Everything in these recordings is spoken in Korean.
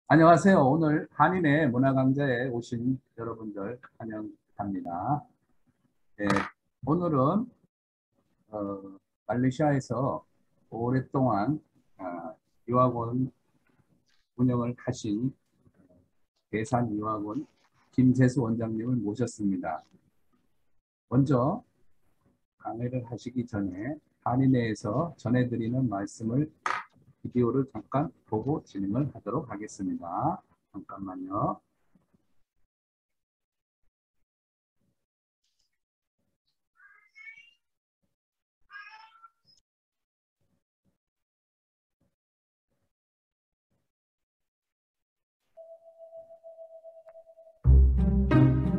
안녕하세요. 오늘 한인의 문화강좌에 오신 여러분들 환영합니다. 네, 오늘은 말레이시아에서 오랫동안 유학원 운영을 하신 대산유학원 김세수 원장님을 모셨습니다. 먼저 강의를 하시기 전에 한인회에서 전해드리는 말씀을 비디오를 잠깐 보고 진행을 하도록 하겠습니다. 잠깐만요.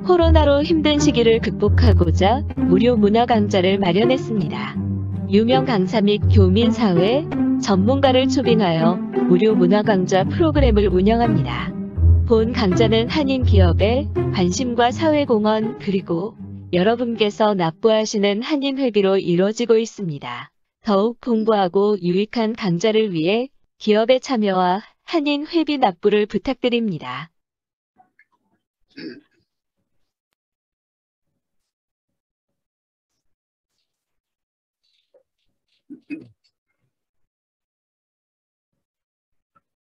코로나로 힘든 시기를 극복하고자 무료 문화 강좌를 마련했습니다. 유명 강사 및 교민사회, 전문가를 초빙하여 무료 문화 강좌 프로그램을 운영합니다. 본 강좌는 한인 기업의 관심과 사회공헌 그리고 여러분께서 납부하시는 한인 회비로 이루어지고 있습니다. 더욱 풍부하고 유익한 강좌를 위해 기업의 참여와 한인 회비 납부를 부탁드립니다.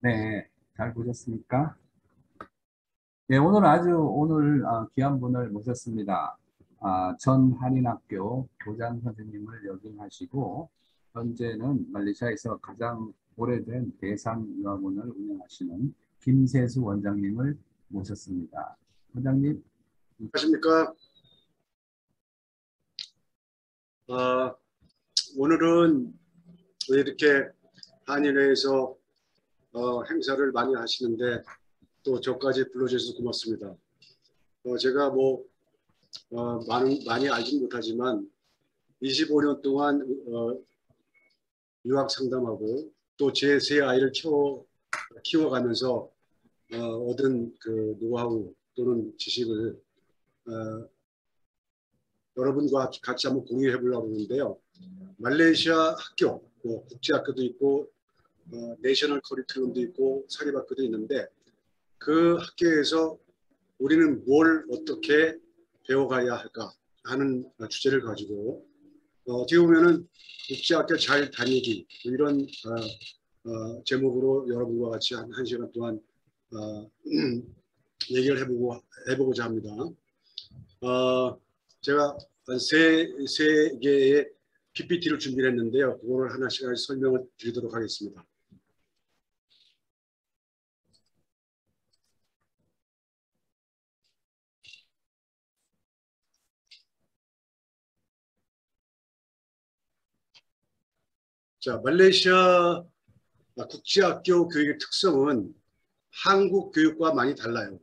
네, 잘 보셨습니까? 네, 오늘 귀한 분을 모셨습니다. 전 한인학교 교장 선생님을 역임하시고 현재는 말레이시아에서 가장 오래된 대상유학원을 운영하시는 김세수 원장님을 모셨습니다. 원장님. 안녕하십니까. 오늘은 왜 이렇게 한인회에서 행사를 많이 하시는데 또 저까지 불러주셔서 고맙습니다. 제가 많이 알진 못하지만 25년 동안 유학 상담하고 또 제 세 아이를 키워가면서 얻은 그 노하우 또는 지식을 여러분과 같이 한번 공유해 보려고 하는데요. 말레이시아 학교, 국제학교도 있고 내셔널 커리큘럼도 있고 사립학교도 있는데 그 학교에서 우리는 뭘 어떻게 배워가야 할까 하는 주제를 가지고 어떻게 보면은 국제학교 잘 다니기 이런 제목으로 여러분과 같이 한 시간 동안 얘기를 해보고자 합니다. 제가 세 개의 PPT를 준비를 했는데요. 그거를 하나씩 설명을 드리도록 하겠습니다. 자, 말레이시아 국제학교 교육의 특성은 한국 교육과 많이 달라요.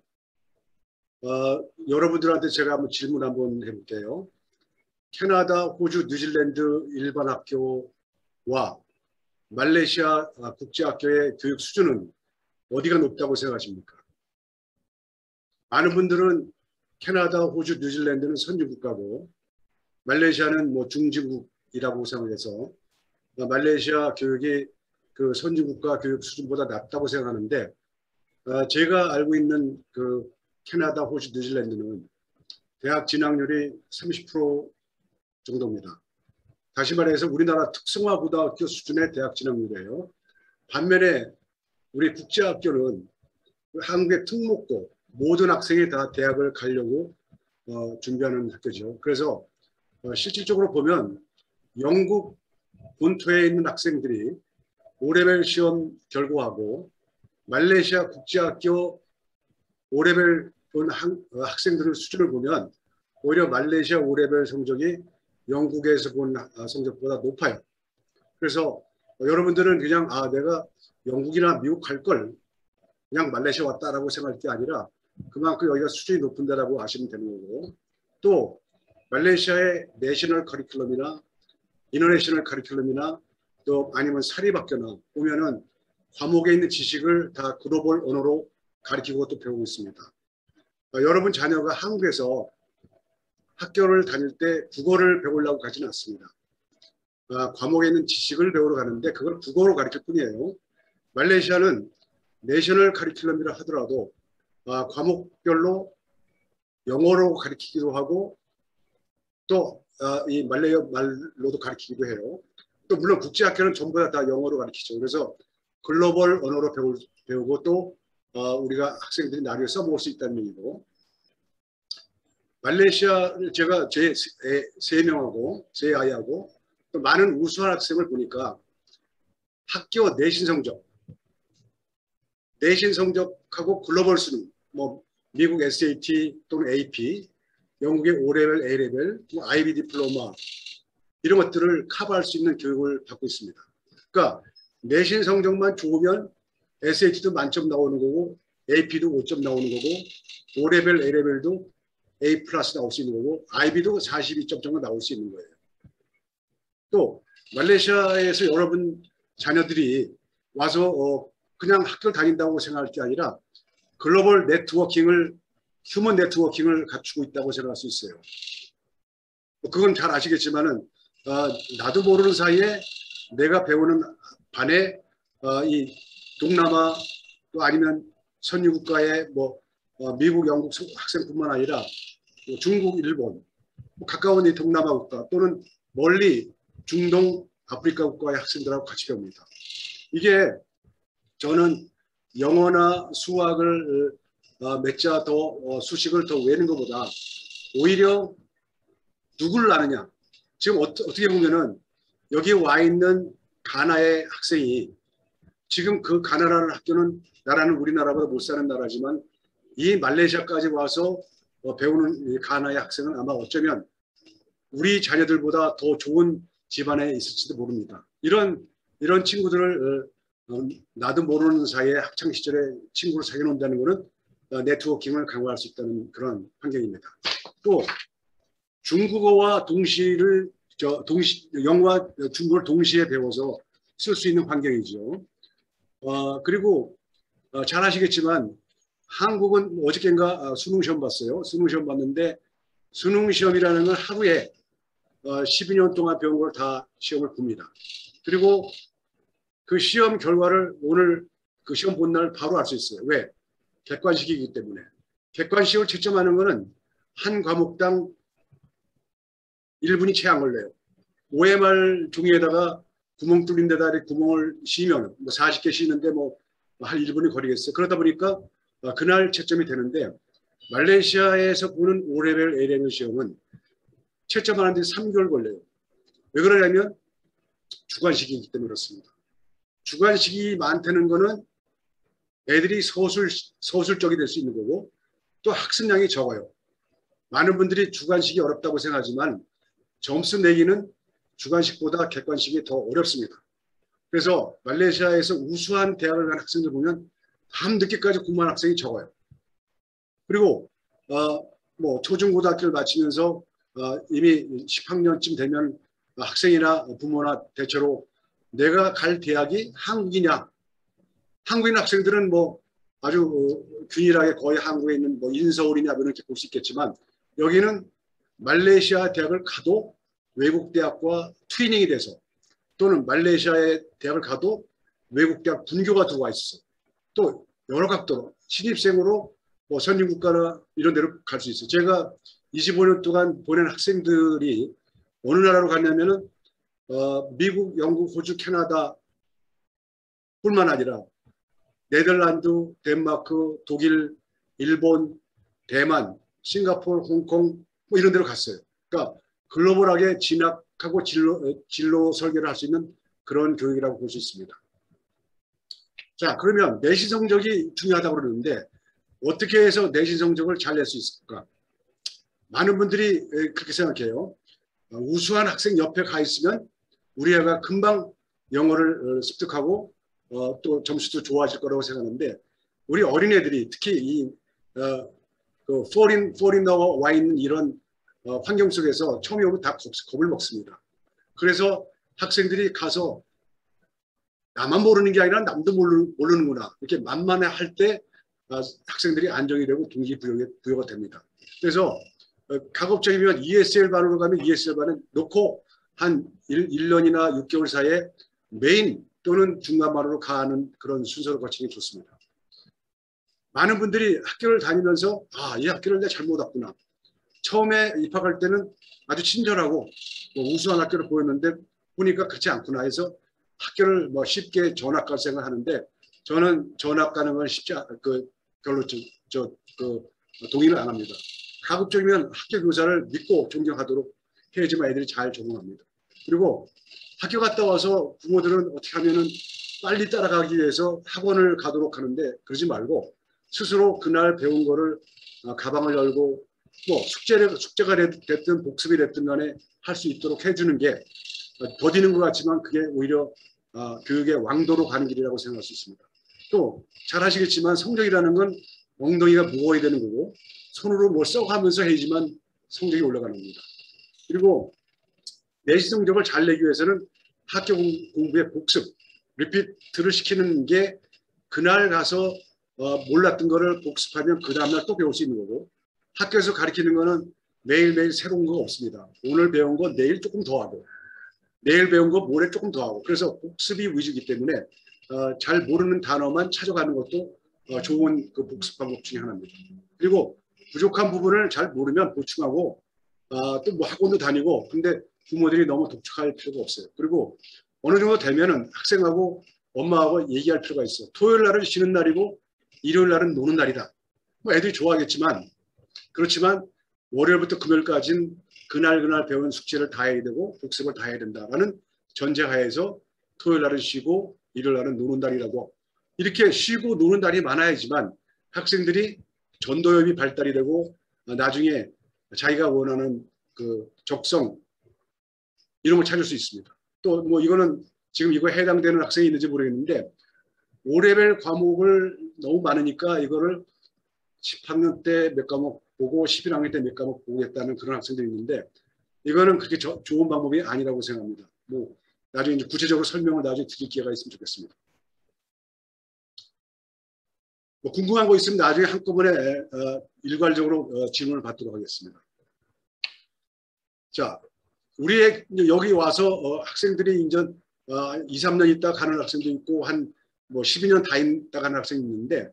여러분들한테 제가 한번 질문 한번 해볼게요. 캐나다, 호주, 뉴질랜드 일반 학교와 말레이시아 국제학교의 교육 수준은 어디가 높다고 생각하십니까? 많은 분들은 캐나다, 호주, 뉴질랜드는 선진국가고 말레이시아는 중진국이라고 생각해서 말레이시아 교육이 그 선진국가 교육 수준보다 낮다고 생각하는데 제가 알고 있는 그 캐나다, 호주, 뉴질랜드는 대학 진학률이 30% 정도입니다. 다시 말해서 우리나라 특성화 고등학교 수준의 대학 진학률이에요. 반면에 우리 국제학교는 한국의 특목고 모든 학생이 다 대학을 가려고 준비하는 학교죠. 그래서 실질적으로 보면 영국 본토에 있는 학생들이 O레벨 시험 결과하고 말레이시아 국제학교 O레벨 본 학생들의 수준을 보면 오히려 말레이시아 O레벨 성적이 영국에서 본 성적보다 높아요. 그래서 여러분들은 그냥 내가 영국이나 미국 갈 걸 그냥 말레이시아 왔다라고 생각할 게 아니라 그만큼 여기가 수준이 높은 데라고 아시면 되는 거고, 또 말레이시아의 내셔널 커리큘럼이나 인터내셔널 커리큘럼이나 또 아니면 사립학교나 보면은 과목에 있는 지식을 다 글로벌 언어로 가르치고 또 배우고 있습니다. 여러분 자녀가 한국에서 학교를 다닐 때 국어를 배우려고 가지는 않습니다. 과목에 있는 지식을 배우러 가는데 그걸 국어로 가르칠 뿐이에요. 말레이시아는 내셔널 카리큘럼이라 하더라도 과목별로 영어로 가르치기도 하고 또 이 말레이어 말로도 가르치기도 해요. 또 물론 국제학교는 전부 다 영어로 가르치죠. 그래서 글로벌 언어로 배우고 또 우리가 학생들이 나중에 써먹을 수 있다는 얘기고, 말레이시아 제가 제 세 명하고 제 아이하고 또 많은 우수한 학생을 보니까 학교 내신 성적하고 글로벌 수능, 뭐 미국 SAT 또는 AP, 영국의 O레벨, A레벨, IB 디플로마 이런 것들을 커버할 수 있는 교육을 받고 있습니다. 그러니까 내신 성적만 좋으면 SAT도 만점 나오는 거고 AP도 5점 나오는 거고 O레벨, A레벨도 A 플러스 나올 수 있는 거고 IB도 42점 정도 나올 수 있는 거예요. 또 말레이시아에서 여러분 자녀들이 와서 그냥 학교를 다닌다고 생각할 게 아니라 글로벌 네트워킹을, 휴먼 네트워킹을 갖추고 있다고 생각할 수 있어요. 그건 잘 아시겠지만은 나도 모르는 사이에 내가 배우는 반에 이 동남아 또 아니면 선진국가의 뭐 미국, 영국 학생뿐만 아니라 중국, 일본, 가까운 이 동남아 국가 또는 멀리 중동, 아프리카 국가의 학생들하고 같이 배웁니다. 이게 저는 영어나 수학을 몇 자 더 수식을 더 외는 것보다 오히려 누구를 아느냐. 지금 어떻게 보면은 여기 와 있는 가나의 학생이 지금 그 가나라는 학교는 나라는 우리나라보다 못 사는 나라지만 이 말레이시아까지 와서 배우는 이 가나의 학생은 아마 어쩌면 우리 자녀들보다 더 좋은 집안에 있을지도 모릅니다. 이런 친구들을 나도 모르는 사이에 학창시절에 친구를 사귀어 놓는다는 것은 네트워킹을 강화할 수 있다는 그런 환경입니다. 또 중국어와 영어와 중국어를 동시에 배워서 쓸 수 있는 환경이죠. 그리고 잘 아시겠지만 한국은 어저께인가 수능 시험 봤어요. 수능 시험 봤는데 수능 시험이라는 건 하루에 12년 동안 배운 걸 다 시험을 봅니다. 그리고 그 시험 결과를 오늘 그 시험 본 날 바로 알 수 있어요. 왜? 객관식이기 때문에. 객관식을 채점하는 것은 한 과목당 1분이 채 안 걸려요. OMR 종이에다가 구멍 뚫린 데다 구멍을 씌면 뭐 40개 씌는데 뭐 한 1분이 걸리겠어요. 그러다 보니까 그날 채점이 되는데 말레이시아에서 보는 O레벨, A레벨 시험은 채점하는데 3개월 걸려요. 왜 그러냐면 주관식이기 때문에 그렇습니다. 주관식이 많다는 거는 애들이 서술적이 될 수 있는 거고 또 학습량이 적어요. 많은 분들이 주관식이 어렵다고 생각하지만 점수 내기는 주관식보다 객관식이 더 어렵습니다. 그래서 말레이시아에서 우수한 대학을 간 학생들 보면 밤늦게까지 공부한 학생이 적어요. 그리고 뭐 초중고등학교를 마치면서 이미 10학년쯤 되면 학생이나 부모나 대체로 내가 갈 대학이 한국이냐. 한국인 학생들은 뭐 아주 균일하게 거의 한국에 있는 뭐 인서울이냐 이렇게 볼 수 있겠지만 여기는 말레이시아 대학을 가도 외국 대학과 트레이닝이 돼서 또는 말레이시아의 대학을 가도 외국 대학 분교가 들어와 있어. 또 여러 각도로 신입생으로 뭐 선진국가나 이런 데로 갈 수 있어요. 제가 25년 동안 보낸 학생들이 어느 나라로 갔냐면은 미국, 영국, 호주, 캐나다 뿐만 아니라 네덜란드, 덴마크, 독일, 일본, 대만, 싱가포르, 홍콩 뭐 이런 데로 갔어요. 그러니까 글로벌하게 진학하고 진로 설계를 할 수 있는 그런 교육이라고 볼 수 있습니다. 자, 그러면 내신 성적이 중요하다고 그러는데 어떻게 해서 내신 성적을 잘 낼 수 있을까? 많은 분들이 그렇게 생각해요. 우수한 학생 옆에 가 있으면 우리 애가 금방 영어를 습득하고 또 점수도 좋아질 거라고 생각하는데 우리 어린애들이 특히 이 포리너가 와 있는 이런 환경 속에서 처음에 오면 다 겁을 먹습니다. 그래서 학생들이 가서 나만 모르는 게 아니라 남도 모르는구나 이렇게 만만해 할 때 학생들이 안정이 되고 동기부여가 됩니다. 그래서 가급적이면 ESL 반으로 가면 ESL 반은 놓고 한 1년이나 6개월 사이에 메인 또는 중간 반으로 가는 그런 순서를 거치는 게 좋습니다. 많은 분들이 학교를 다니면서 이 학교를 내가 잘못 왔구나. 처음에 입학할 때는 아주 친절하고 우수한 학교를 보였는데 보니까 그렇지 않구나 해서 학교를 쉽게 전학 갈 생각을 하는데 저는 전학 가는 건 별로 동의를 안 합니다. 가급적이면 학교 교사를 믿고 존경하도록 해야지만 애들이 잘 적응합니다. 그리고 학교 갔다 와서 부모들은 어떻게 하면은 빨리 따라가기 위해서 학원을 가도록 하는데 그러지 말고 스스로 그날 배운 거를 가방을 열고 숙제가 됐든 복습이 됐든 간에 할 수 있도록 해주는 게 더디는 것 같지만 그게 오히려 교육의 왕도로 가는 길이라고 생각할 수 있습니다. 또 잘 아시겠지만 성적이라는 건 엉덩이가 무거워야 되는 거고 손으로 뭘 써가면서 해야지만 성적이 올라가는 겁니다. 그리고 내신 성적을 잘 내기 위해서는 학교 공부의 복습, 리피트를 시키는 게 그날 가서 몰랐던 거를 복습하면 그 다음날 또 배울 수 있는 거고 학교에서 가르치는 거는 매일매일 새로운 거 없습니다. 오늘 배운 거 내일 조금 더 하고 내일 배운 거 모레 조금 더 하고 그래서 복습이 위주이기 때문에 잘 모르는 단어만 찾아가는 것도 좋은 그 복습 방법 중에 하나입니다. 그리고 부족한 부분을 잘 모르면 보충하고 또 학원도 다니고 근데 부모들이 너무 독촉할 필요가 없어요. 그리고 어느 정도 되면은 학생하고 엄마하고 얘기할 필요가 있어요. 토요일 날은 쉬는 날이고 일요일 날은 노는 날이다. 애들이 좋아하겠지만 그렇지만 월요일부터 금요일까지는 그날 배운 숙제를 다 해야 되고 복습을 다 해야 된다라는 전제하에서 토요일 날은 쉬고 일요일 날은 노는 날이라고 이렇게 쉬고 노는 날이 많아야지만 학생들이 전도엽이 발달이 되고 나중에 자기가 원하는 그 적성 이런 걸 찾을 수 있습니다. 또 이거는 지금 이거 해당되는 학생이 있는지 모르겠는데 5레벨 과목을 너무 많으니까 이거를 10학년 때 몇 과목 보고 11학년 때 몇 과목 보겠다는 그런 학생들이 있는데 이거는 그렇게 좋은 방법이 아니라고 생각합니다. 나중에 이제 구체적으로 설명을 나중에 드릴 기회가 있으면 좋겠습니다. 궁금한 거 있으면 나중에 한꺼번에 일괄적으로 질문을 받도록 하겠습니다. 자, 우리의 여기 와서 학생들이 이제 2, 3년 있다 가는 학생도 있고 한 12년 다 있다 가는 학생이 있는데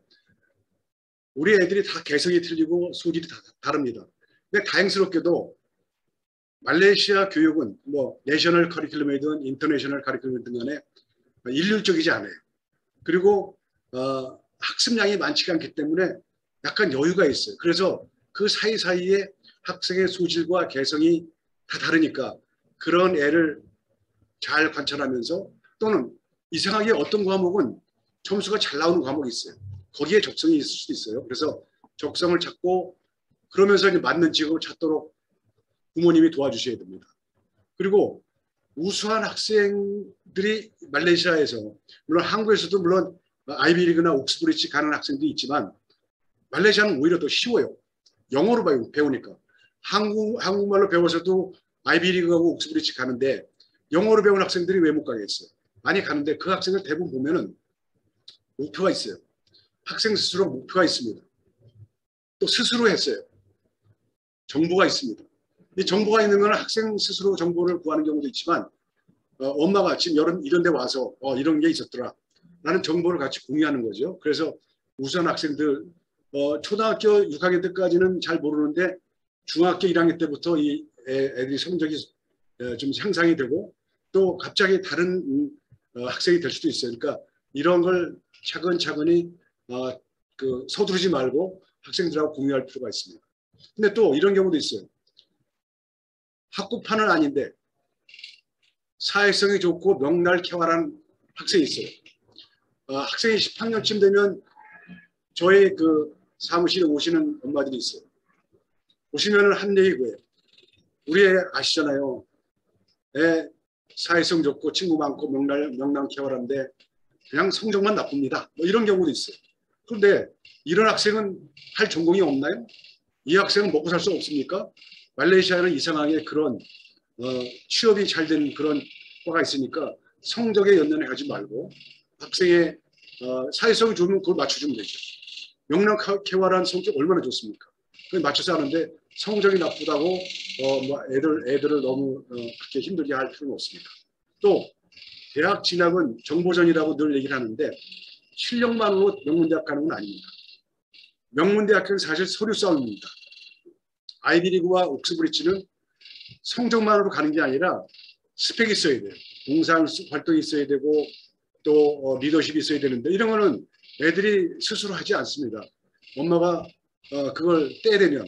우리 애들이 다 개성이 틀리고 소질이 다 다릅니다. 근데 다행스럽게도 말레이시아 교육은 내셔널 커리큘럼이든 인터내셔널 커리큘럼이든 간에 일률적이지 않아요. 그리고 학습량이 많지가 않기 때문에 약간 여유가 있어요. 그래서 그 사이사이에 학생의 소질과 개성이 다 다르니까 그런 애를 잘 관찰하면서 또는 이상하게 어떤 과목은 점수가 잘 나오는 과목이 있어요. 거기에 적성이 있을 수도 있어요. 그래서 적성을 찾고 그러면서 이제 맞는 직업을 찾도록 부모님이 도와주셔야 됩니다. 그리고 우수한 학생들이 말레이시아에서 물론 한국에서도 물론 아이비리그나 옥스브리지 가는 학생도 있지만 말레이시아는 오히려 더 쉬워요. 영어로 배우니까. 한국말로 배워서도 아이비리그하고 옥스브리지 가는데 영어로 배운 학생들이 왜 못 가겠어요? 많이 가는데 그 학생을 대부분 보면은 목표가 있어요. 학생 스스로 목표가 있습니다. 또 스스로 했어요. 정보가 있습니다. 이 정보가 있는 것은 학생 스스로 정보를 구하는 경우도 있지만 엄마가 지금 이런 데 와서 이런 게 있었더라 라는 정보를 같이 공유하는 거죠. 그래서 우수한 학생들 초등학교 6학년 때까지는 잘 모르는데 중학교 1학년 때부터 이 애들이 성적이 좀 향상이 되고 또 갑자기 다른 학생이 될 수도 있어요. 그러니까 이런 걸 차근차근히 서두르지 말고 학생들하고 공유할 필요가 있습니다. 근데 또 이런 경우도 있어요. 학구판은 아닌데 사회성이 좋고 명랄쾌활한 학생이 있어요. 학생이 10학년쯤 되면 저희 그 사무실에 오시는 엄마들이 있어요. 오시면 한 얘기 그거예요. 우리 애 아시잖아요. 애 사회성 좋고 친구 많고 명랑쾌활한데 그냥 성적만 나쁩니다. 이런 경우도 있어요. 그런데 이런 학생은 할 전공이 없나요? 이 학생은 먹고 살 수 없습니까? 말레이시아는 이상하게 그런 취업이 잘 되는 그런 과가 있으니까 성적에 연연하지 말고 학생의 사회성이 좋으면 그걸 맞춰주면 되죠. 명랑쾌활한 성격 얼마나 좋습니까? 그걸 맞춰서 하는데 성적이 나쁘다고 애들을 너무 그렇게 힘들게 할 필요는 없습니다. 또 대학 진학은 정보전이라고 늘 얘기를 하는데 실력만으로 명문대학 가는 건 아닙니다. 명문대학교는 사실 서류 싸움입니다. 아이비리그와 옥스브리지는 성적만으로 가는 게 아니라 스펙이 있어야 돼요. 봉사 활동이 있어야 되고 또 리더십이 있어야 되는데 이런 거는 애들이 스스로 하지 않습니다. 엄마가 그걸 떼내면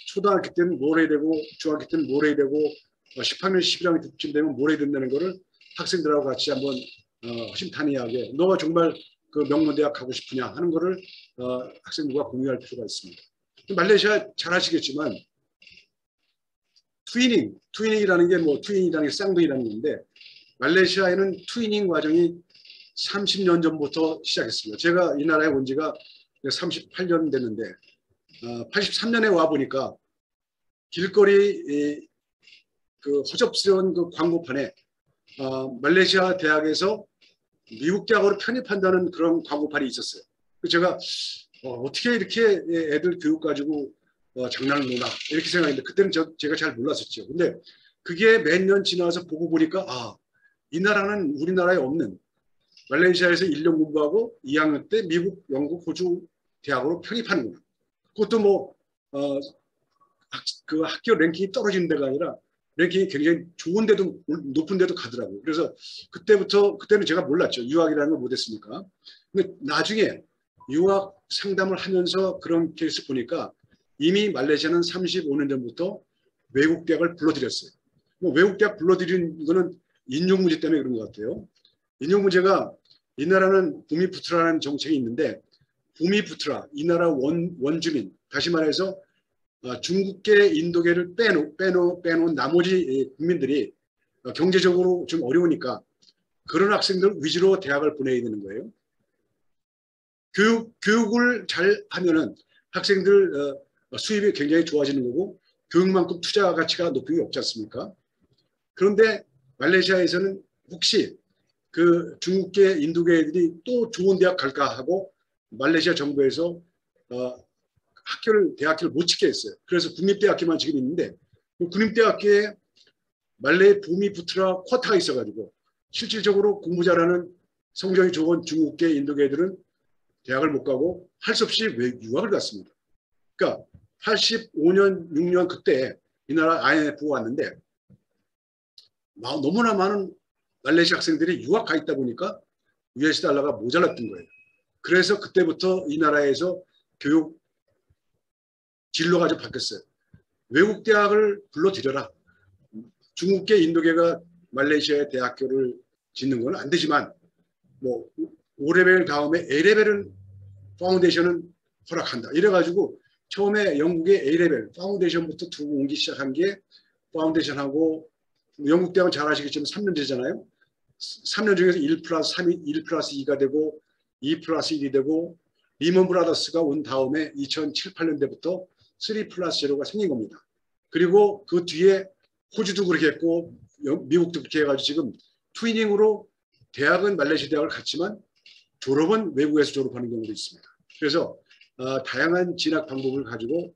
초등학교 때는 뭘 해야 되고 중학교 때는 뭘 해야 되고 10학년 11학년쯤 되면 뭘 해야 된다는 거를 학생들하고 같이 한번 심탄회하게 너가 정말 그 명문대학 가고 싶으냐 하는 거를 학생들과 공유할 필요가 있습니다. 말레이시아 잘 아시겠지만 트위닝이라는 게 뭐 트위닝이라는 게 쌍둥이라는 건데 말레이시아에는 트위닝 과정이 30년 전부터 시작했습니다. 제가 이 나라에 온 지가 38년 됐는데 83년에 와 보니까 길거리 그 허접스러운 그 광고판에 말레이시아 대학에서 미국 대학으로 편입한다는 그런 광고판이 있었어요. 제가 어떻게 이렇게 애들 교육 가지고 장난을 놓나 이렇게 생각했는데 그때는 제가 잘 몰랐었죠. 근데 그게 몇 년 지나서 보고 보니까 이 나라는 우리나라에 없는 말레이시아에서 1년 공부하고 2학년 때 미국, 영국, 호주 대학으로 편입하는구나. 그것도 뭐 그 학교 랭킹이 떨어지는 데가 아니라 랭킹이 굉장히 좋은데도 높은 데도 가더라고요. 그래서 그때는 제가 몰랐죠. 유학이라는 걸 못했으니까. 근데 나중에 유학 상담을 하면서 그런 케이스 보니까 이미 말레이시아는 35년 전부터 외국 대학을 불러들였어요. 뭐 외국 대학 불러들인 거는 인용 문제 때문에 그런 것 같아요. 인용 문제가 이 나라는 부미푸트라는 정책이 있는데 부미푸트라 이 나라 원주민 다시 말해서 중국계 인도계를 빼놓은 나머지 국민들이 경제적으로 좀 어려우니까 그런 학생들 위주로 대학을 보내야 되는 거예요. 교육을 잘 하면은 학생들 수입이 굉장히 좋아지는 거고 교육만큼 투자 가치가 높은 게 없지 않습니까? 그런데 말레이시아에서는 혹시 그 중국계 인도계 애들이 또 좋은 대학 갈까 하고 말레이시아 정부에서 대학교를 못 짓게 했어요. 그래서 국립대학교만 지금 있는데 그 국립대학교에 말레이 부미푸트라 쿼타가 있어가지고 실질적으로 공부 잘하는 성적이 좋은 중국계 인도계 애들은 대학을 못 가고 할 수 없이 유학을 갔습니다. 그러니까 85년, 6년 그때 이 나라 IMF가 왔는데 너무나 많은 말레이시아 학생들이 유학 가 있다 보니까 US 달러가 모자랐던 거예요. 그래서 그때부터 이 나라에서 교육 진로가 좀 바뀌었어요. 외국 대학을 불러들여라. 중국계 인도계가 말레이시아의 대학교를 짓는 건 안 되지만 뭐 5레벨 다음에 A레벨은 파운데이션은 허락한다. 이래가지고 처음에 영국의 A레벨 파운데이션부터 두고 오기 시작한 게 파운데이션하고 영국 대학은 잘 아시겠지만 3년제잖아요. 3년 중에서 1 플러스 3이 1 플러스 2가 되고 2 플러스 1이 되고 리먼 브라더스가 온 다음에 2007, 8년대부터 3 플러스 0가 생긴 겁니다. 그리고 그 뒤에 호주도 그렇게 했고 미국도 그렇게 해가지고 지금 트위닝으로 대학은 말레이시아 대학을 갔지만 졸업은 외국에서 졸업하는 경우도 있습니다. 그래서 다양한 진학 방법을 가지고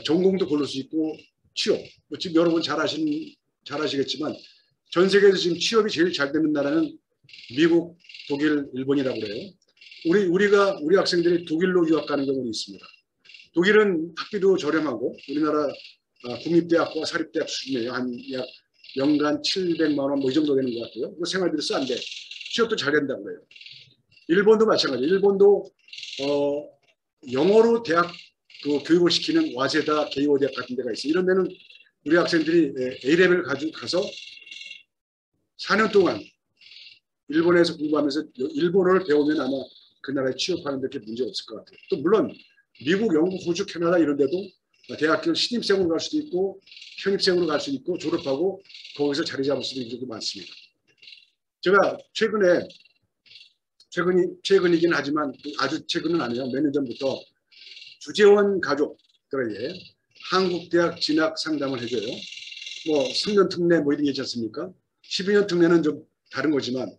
전공도 고를 수 있고 취업. 지금 여러분 잘 아시겠지만 전 세계에서 지금 취업이 제일 잘 되는 나라는 미국, 독일, 일본이라고 그래요. 우리 학생들이 독일로 유학 가는 경우도 있습니다. 독일은 학비도 저렴하고 우리나라 국립대학과 사립대학 수준이에요. 한 약 연간 700만 원 뭐 이 정도 되는 것 같아요. 생활비도 싼데 취업도 잘 된다고 그래요. 일본도 마찬가지예요. 일본도 영어로 대학 교육을 시키는 와세다 게이오 대학 같은 데가 있어요. 이런 데는 우리 학생들이 A레벨 가서 4년 동안 일본에서 공부하면서 일본어를 배우면 아마 그 나라에 취업하는 데 그렇게 문제 없을 것 같아요. 또 물론 미국, 영국, 호주, 캐나다 이런 데도 대학교 신입생으로 갈 수도 있고 현입생으로 갈 수도 있고 졸업하고 거기서 자리 잡을 수도 있는 경우도 많습니다. 제가 최근이긴 하지만 아주 최근은 아니에요. 몇 년 전부터 주재원 가족들에게 한국대학 진학 상담을 해줘요. 뭐 3년 특례 뭐 이런 게 있지 않습니까? 12년 특례는 좀 다른 거지만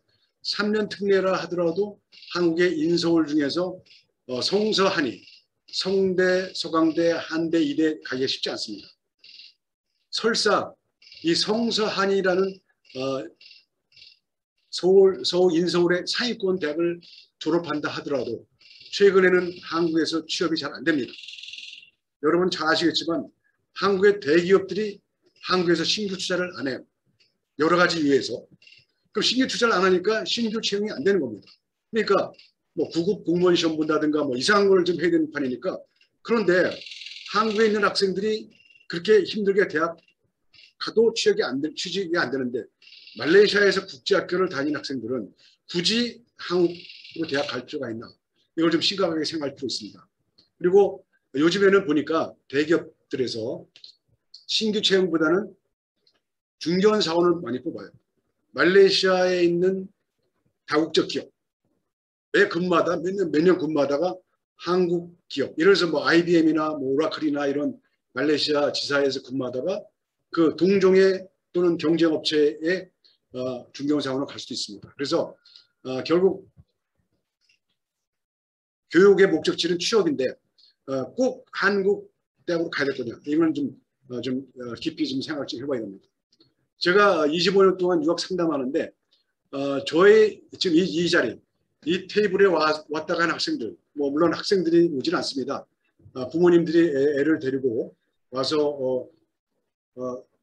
3년 특례라 하더라도 한국의 인서울 중에서 성서 한의, 성대, 서강대, 한대, 이대 가기가 쉽지 않습니다. 설사 이 성서 한의라는 서울 인서울의 상위권 대학을 졸업한다 하더라도 최근에는 한국에서 취업이 잘 안 됩니다. 여러분 잘 아시겠지만 한국의 대기업들이 한국에서 신규 투자를 안 해요. 여러 가지 이유에서. 그럼 신규 투자를 안 하니까 신규 채용이 안 되는 겁니다. 그러니까 뭐 구급 공무원 시험 본다든가 뭐 이상한 걸 좀 해야 되는 판이니까. 그런데 한국에 있는 학생들이 그렇게 힘들게 대학 가도 취직이 안 되는데 말레이시아에서 국제학교를 다닌 학생들은 굳이 한국으로 대학 갈 필요가 있나? 이걸 좀 심각하게 생각할 필요 있습니다. 그리고 요즘에는 보니까 대기업들에서 신규 채용보다는 중견 사원을 많이 뽑아요. 말레이시아에 있는 다국적 기업에 근무하다 몇 년 근무하다가 한국 기업, 예를 들어서 뭐 IBM이나 뭐 오라클이나 이런 말레이시아 지사에서 근무하다가 그 동종의 또는 경쟁업체에 중견 사원으로 갈 수도 있습니다. 그래서 결국 교육의 목적지는 취업인데 꼭 한국 대학으로 가야 될 거냐? 이건 좀 깊이 좀 생각 좀 해봐야 됩니다. 제가 25년 동안 유학 상담하는데 저의 지금 이 자리, 이 테이블에 왔다 간 학생들, 뭐 물론 학생들이 오지는 않습니다. 부모님들이 애를 데리고 와서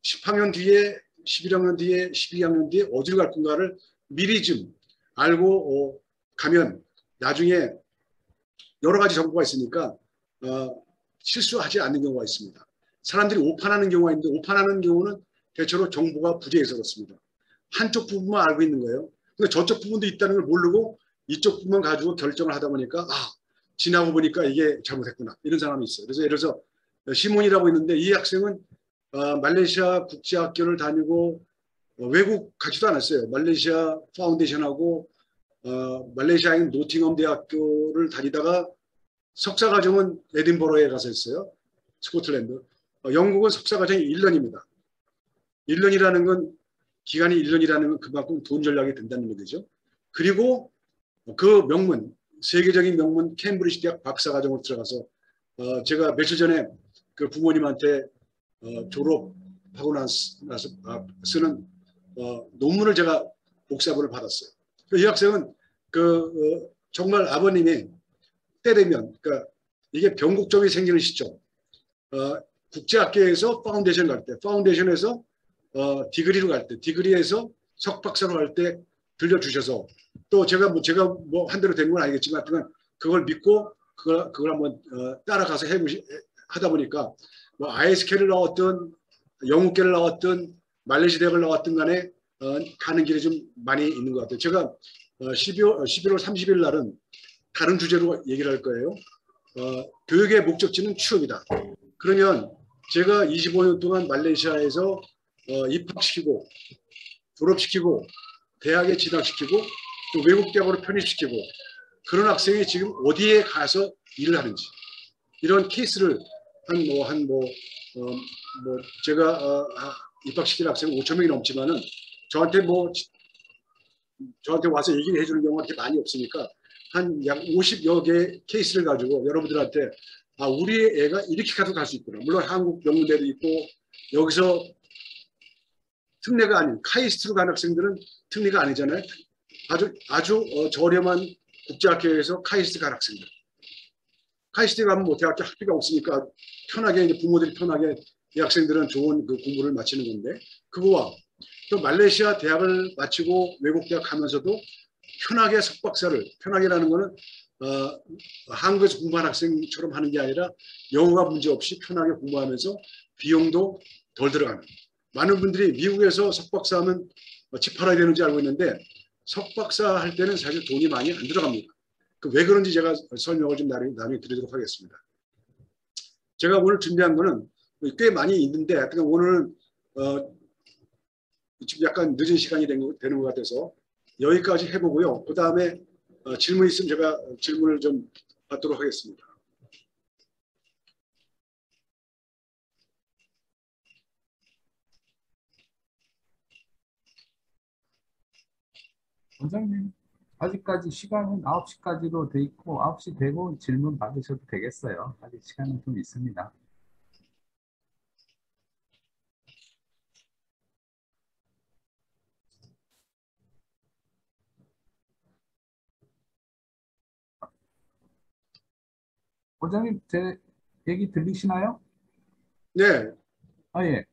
10학년 뒤에, 11학년 뒤에, 12학년 뒤에 어디로 갈 건가를 미리 좀 알고 가면 나중에 여러 가지 정보가 있으니까 실수하지 않는 경우가 있습니다. 사람들이 오판하는 경우가 있는데 오판하는 경우는 대체로 정보가 부재해서 그렇습니다. 한쪽 부분만 알고 있는 거예요. 근데 저쪽 부분도 있다는 걸 모르고 이쪽 부분만 가지고 결정을 하다 보니까 지나고 보니까 이게 잘못했구나 이런 사람이 있어요. 그래서 예를 들어서 시몬이라고 있는데 이 학생은 말레이시아 국제학교를 다니고 외국 가지도 않았어요. 말레이시아 파운데이션하고 말레이시아에 있는 노팅엄 대학교를 다니다가 석사과정은 에딘버러에 가서 했어요. 스코틀랜드. 영국은 석사과정이 1년입니다. 1년이라는 건 기간이 1년이라는 건 그만큼 돈 전략이 된다는 얘기죠. 그리고 그 명문, 세계적인 명문 캠브리지 대학 박사과정으로 들어가서 제가 며칠 전에 그 부모님한테 졸업하고 나서 쓰는 논문을 제가 복사본을 받았어요. 이 학생은 정말 아버님이 때 되면 그러니까 이게 변곡점이 생기는 시점 국제학교에서 파운데이션 갈 때 파운데이션에서 디그리로 갈 때 디그리에서 석박사로 갈 때 들려주셔서 또 제가 뭐 한 대로 된 건 알겠지만 그걸 믿고 그걸 한번 따라가서 하다 보니까 뭐 ISK를 나왔든 영국계를 나왔든 말레이시아 대학을 나왔든 간에 가는 길이 좀 많이 있는 것 같아요. 제가 11월 30일 날은 다른 주제로 얘기를 할 거예요. 교육의 목적지는 취업이다. 그러면 제가 25년 동안 말레이시아에서 입학시키고 졸업시키고 대학에 진학시키고 또 외국 대학으로 편입시키고 그런 학생이 지금 어디에 가서 일을 하는지 이런 케이스를 제가 입학시킨 학생 5천 명이 넘지만은 저한테 와서 얘기를 해주는 경우가 그렇게 많이 없으니까 한 약 50여 개의 케이스를 가지고 여러분들한테 우리 애가 이렇게 가도 갈 수 있구나. 물론 한국 명문대도 있고 여기서 특례가 아닌 카이스트로 간 학생들은 특례가 아니잖아요. 아주 저렴한 국제학교에서 카이스트 간 학생들. 카이스트에 가면 뭐 대학교 학비가 없으니까 편하게 이제 부모들이 편하게 이 학생들은 좋은 그 공부를 마치는 건데 그거와 또 말레이시아 대학을 마치고 외국 대학 가면서도 편하게 석박사를 편하게라는 거는 한국에서 공부한 학생처럼 하는 게 아니라 영어가 문제 없이 편하게 공부하면서 비용도 덜 들어가는 많은 분들이 미국에서 석박사 하면 집 팔아야 되는지 알고 있는데 석박사 할 때는 사실 돈이 많이 안 들어갑니다. 왜 그런지 제가 설명을 좀 나중에 드리도록 하겠습니다. 제가 오늘 준비한 거는 꽤 많이 있는데 하여튼 오늘은 지금 약간 늦은 시간이 되는 것 같아서 여기까지 해보고요. 그 다음에 질문 있으면 제가 질문을 좀 받도록 하겠습니다. 원장님, 아직까지 시간은 9시까지로 돼 있고 9시 되고 질문 받으셔도 되겠어요. 아직 시간은 좀 있습니다. 원장님, 제 얘기 들리시나요? 네, 아, 예.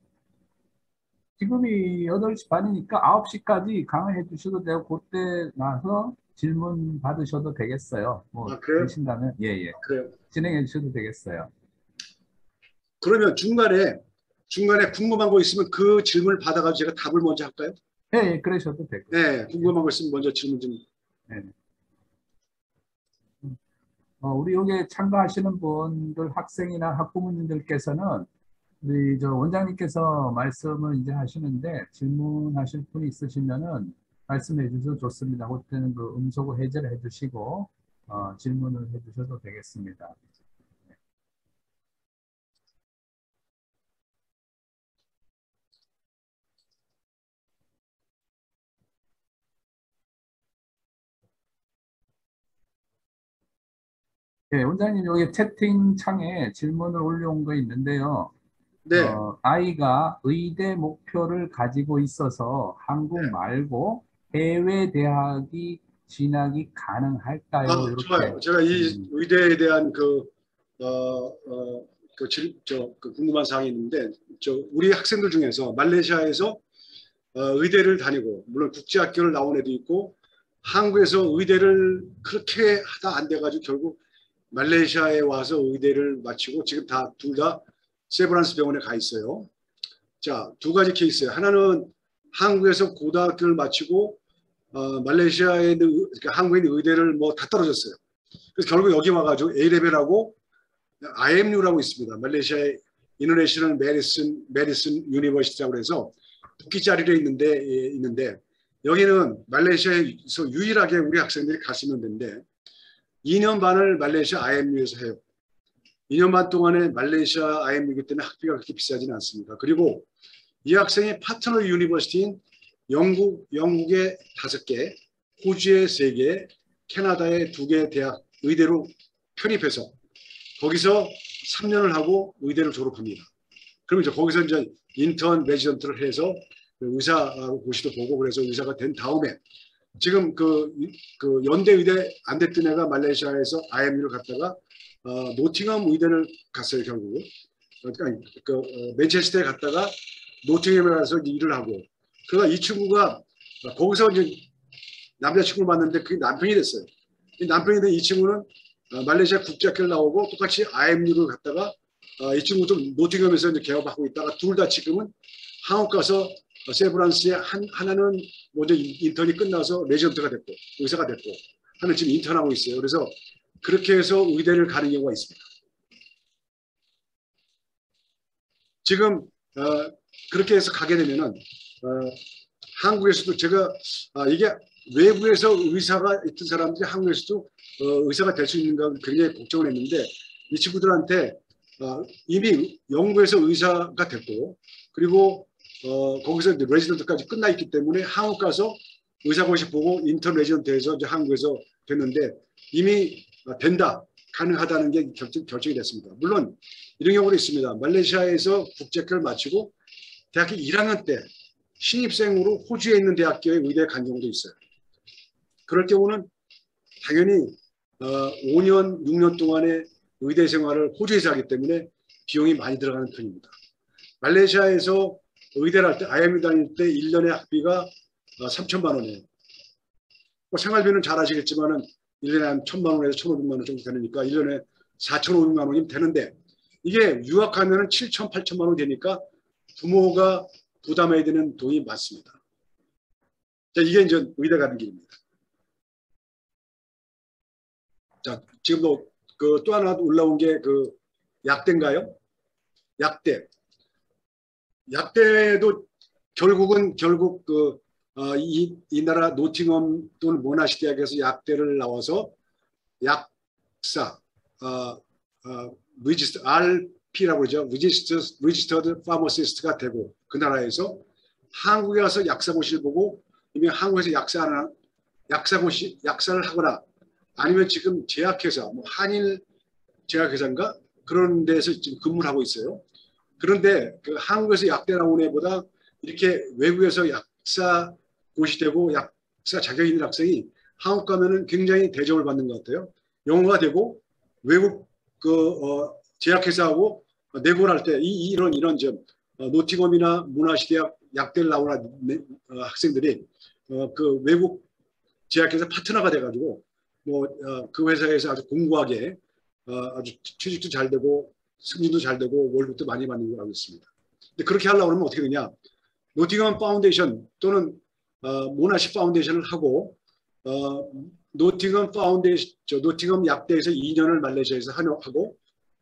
지금이 8시 반이니까 9시까지 강의해 주셔도 되고, 그때 나서 질문 받으셔도 되겠어요. 뭐, 아, 그래요? 되신다면, 예, 예. 그래요. 진행해 주셔도 되겠어요. 그러면 중간에 궁금한 거 있으면 그 질문을 받아가지고 제가 답을 먼저 할까요? 예, 예, 그러셔도 되고. 네, 궁금한 거 있으면 먼저 질문 좀. 예. 우리 여기에 참가하시는 분들, 학생이나 학부모님들께서는 우리 저 원장님께서 말씀을 이제 하시는데 질문하실 분이 있으시면은 말씀해 주셔도 좋습니다. 그때는 그 음소거 해제를 해주시고 질문을 해주셔도 되겠습니다. 네, 원장님 여기 채팅창에 질문을 올려온 거 있는데요. 네, 아이가 의대 목표를 가지고 있어서 한국 말고 해외 대학이 진학이 가능할까요? 이렇게. 좋아요. 제가 이 음, 의대에 대한 그 궁금한 사항이 있는데, 우리 학생들 중에서 말레이시아에서 의대를 다니고, 물론 국제학교를 나온 애도 있고, 한국에서 의대를 그렇게 하다 안 돼가지고 결국 말레이시아에 와서 의대를 마치고 지금 둘 다 세브란스 병원에 가 있어요. 자, 두 가지 케이스예요. 하나는 한국에서 고등학교를 마치고 말레이시아에 있는 그러니까 한국에 있는 의대를 뭐 다 떨어졌어요. 그래서 결국 여기 와가지고 A레벨하고 IMU라고 있습니다. 말레이시아의 인터내셔널 메디슨 유니버시티라고 해서 북기자리에 있는데 여기는 말레이시아에서 유일하게 우리 학생들이 갈 수 있는 데인데 2년 반을 말레이시아 IMU에서 해요. 2년 반 동안에 말레이시아 IMU이기 때문에 학비가 그렇게 비싸지는 않습니다. 그리고 이 학생의 파트너 유니버시티인 영국의 5개, 호주의 3개, 캐나다의 2개 대학 의대로 편입해서 거기서 3년을 하고 의대를 졸업합니다. 그러면 이제 거기서 이제 인턴 레지던트를 해서 의사 고시도 보고 그래서 의사가 된 다음에 지금 그 연대 의대 안 됐던 애가 말레이시아에서 IMU를 갔다가 노팅엄 의대를 갔어요 결국. 그러니까 맨체스터에 갔다가 노팅엄에 가서 일을 하고 그러다 이 친구가 거기서 이제 남자친구를 만났는데 그게 남편이 됐어요. 이 남편이 된 이 친구는 말레이시아 국제학교를 나오고 똑같이 IMU를 갔다가 이 친구도 노팅엄에서 이제 개업하고 있다가 둘 다 지금은 한국 가서 세브란스에 하나는 먼저 인턴이 끝나서 레지던트가 됐고 의사가 됐고 하나는 지금 인턴하고 있어요. 그래서 그렇게 해서 의대를 가는 경우가 있습니다. 지금 그렇게 해서 가게 되면은 한국에서도 제가 이게 외부에서 의사가 있던 사람들이 한국에서도 의사가 될 수 있는가 굉장히 걱정을 했는데 이 친구들한테 이미 영국에서 의사가 됐고 그리고 거기서 이제 레지던트까지 끝나 있기 때문에 한국 가서 의사고시 보고 인턴 레지던트에서 이제 한국에서 됐는데 이미 된다 가능하다는 게 결정이 됐습니다. 물론 이런 경우도 있습니다. 말레이시아에서 국제학교를 마치고 대학교 1학년 때 신입생으로 호주에 있는 대학교에 의대에 간 경우도 있어요. 그럴 경우는 당연히 5년, 6년 동안의 의대 생활을 호주에서 하기 때문에 비용이 많이 들어가는 편입니다. 말레이시아에서 의대를 할 때, IMU 다닐 때 1년의 학비가 3천만 원이에요. 뭐 생활비는 잘 아시겠지만은 1년에 한 1,000만 원에서 1,500만 원 정도 되니까 1년에 4,500만 원이면 되는데 이게 유학하면은 7천, 8천만 원 되니까 부모가 부담해야 되는 돈이 많습니다. 자, 이게 이제 의대 가는 길입니다. 자, 지금도 또 하나 올라온 게 약대인가요? 약대. 약대도 결국 이 나라 노팅엄 또는 모나시 대학에서 약대를 나와서 약사, RP라고 그러죠. Registered Pharmacist가 되고 그 나라에서 한국에 와서 약사고시를 보고 이미 한국에서 약사를 하거나 아니면 지금 제약회사, 뭐 한일 제약회사인가 그런 데서 지금 근무를 하고 있어요. 그런데 한국에서 약대 나온 애보다 이렇게 외국에서 약사 고시되고 약사 자격 있는 학생이 한국 가면은 굉장히 대접을 받는 것 같아요. 영어가 되고 외국 제약회사하고 내고를 할 때 이런 점 노팅엄이나 문화시대학 약대를 나오는 학생들이 그 외국 제약회사 파트너가 돼가지고 그 회사에서 아주 공고하게 아주 취직도 잘 되고 승진도 잘 되고 월급도 많이 받는 걸 알고 있습니다. 근데 그렇게 하려고 하면 어떻게 되냐? 노팅엄 파운데이션 또는 모나시 파운데이션을 하고 노팅엄 약대에서 2년을 말레이시아에서 하고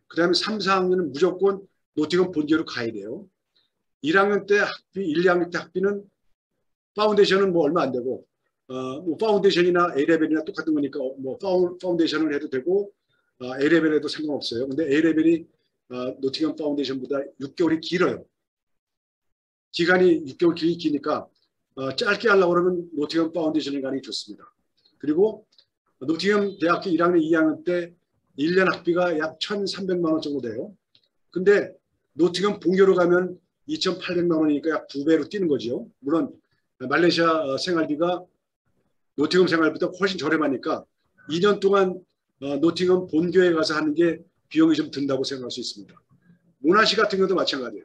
그 다음에 3, 4학년은 무조건 노팅엄 본교로 가야 돼요. 1학년 때 학비, 1, 2학년 때 학비는 파운데이션은 뭐 얼마 안 되고 뭐 파운데이션이나 A레벨이나 똑같은 거니까 뭐 파운데이션을 해도 되고 A레벨 해도 상관없어요. 근데 A레벨이 노팅엄 파운데이션보다 6개월이 길어요. 기간이 6개월 기니까 짧게 하려고 그러면 노팅엄 파운데이션을 가는 게 좋습니다. 그리고 노팅엄 대학교 1학년, 2학년 때 1년 학비가 약 1,300만 원 정도 돼요. 근데 노팅엄 본교로 가면 2,800만 원이니까 약 2배로 뛰는 거죠. 물론 말레이시아 생활비가 노팅엄 생활비보다 훨씬 저렴하니까 2년 동안 노팅엄 본교에 가서 하는 게 비용이 좀 든다고 생각할 수 있습니다. 모나시 같은 경우도 마찬가지예요.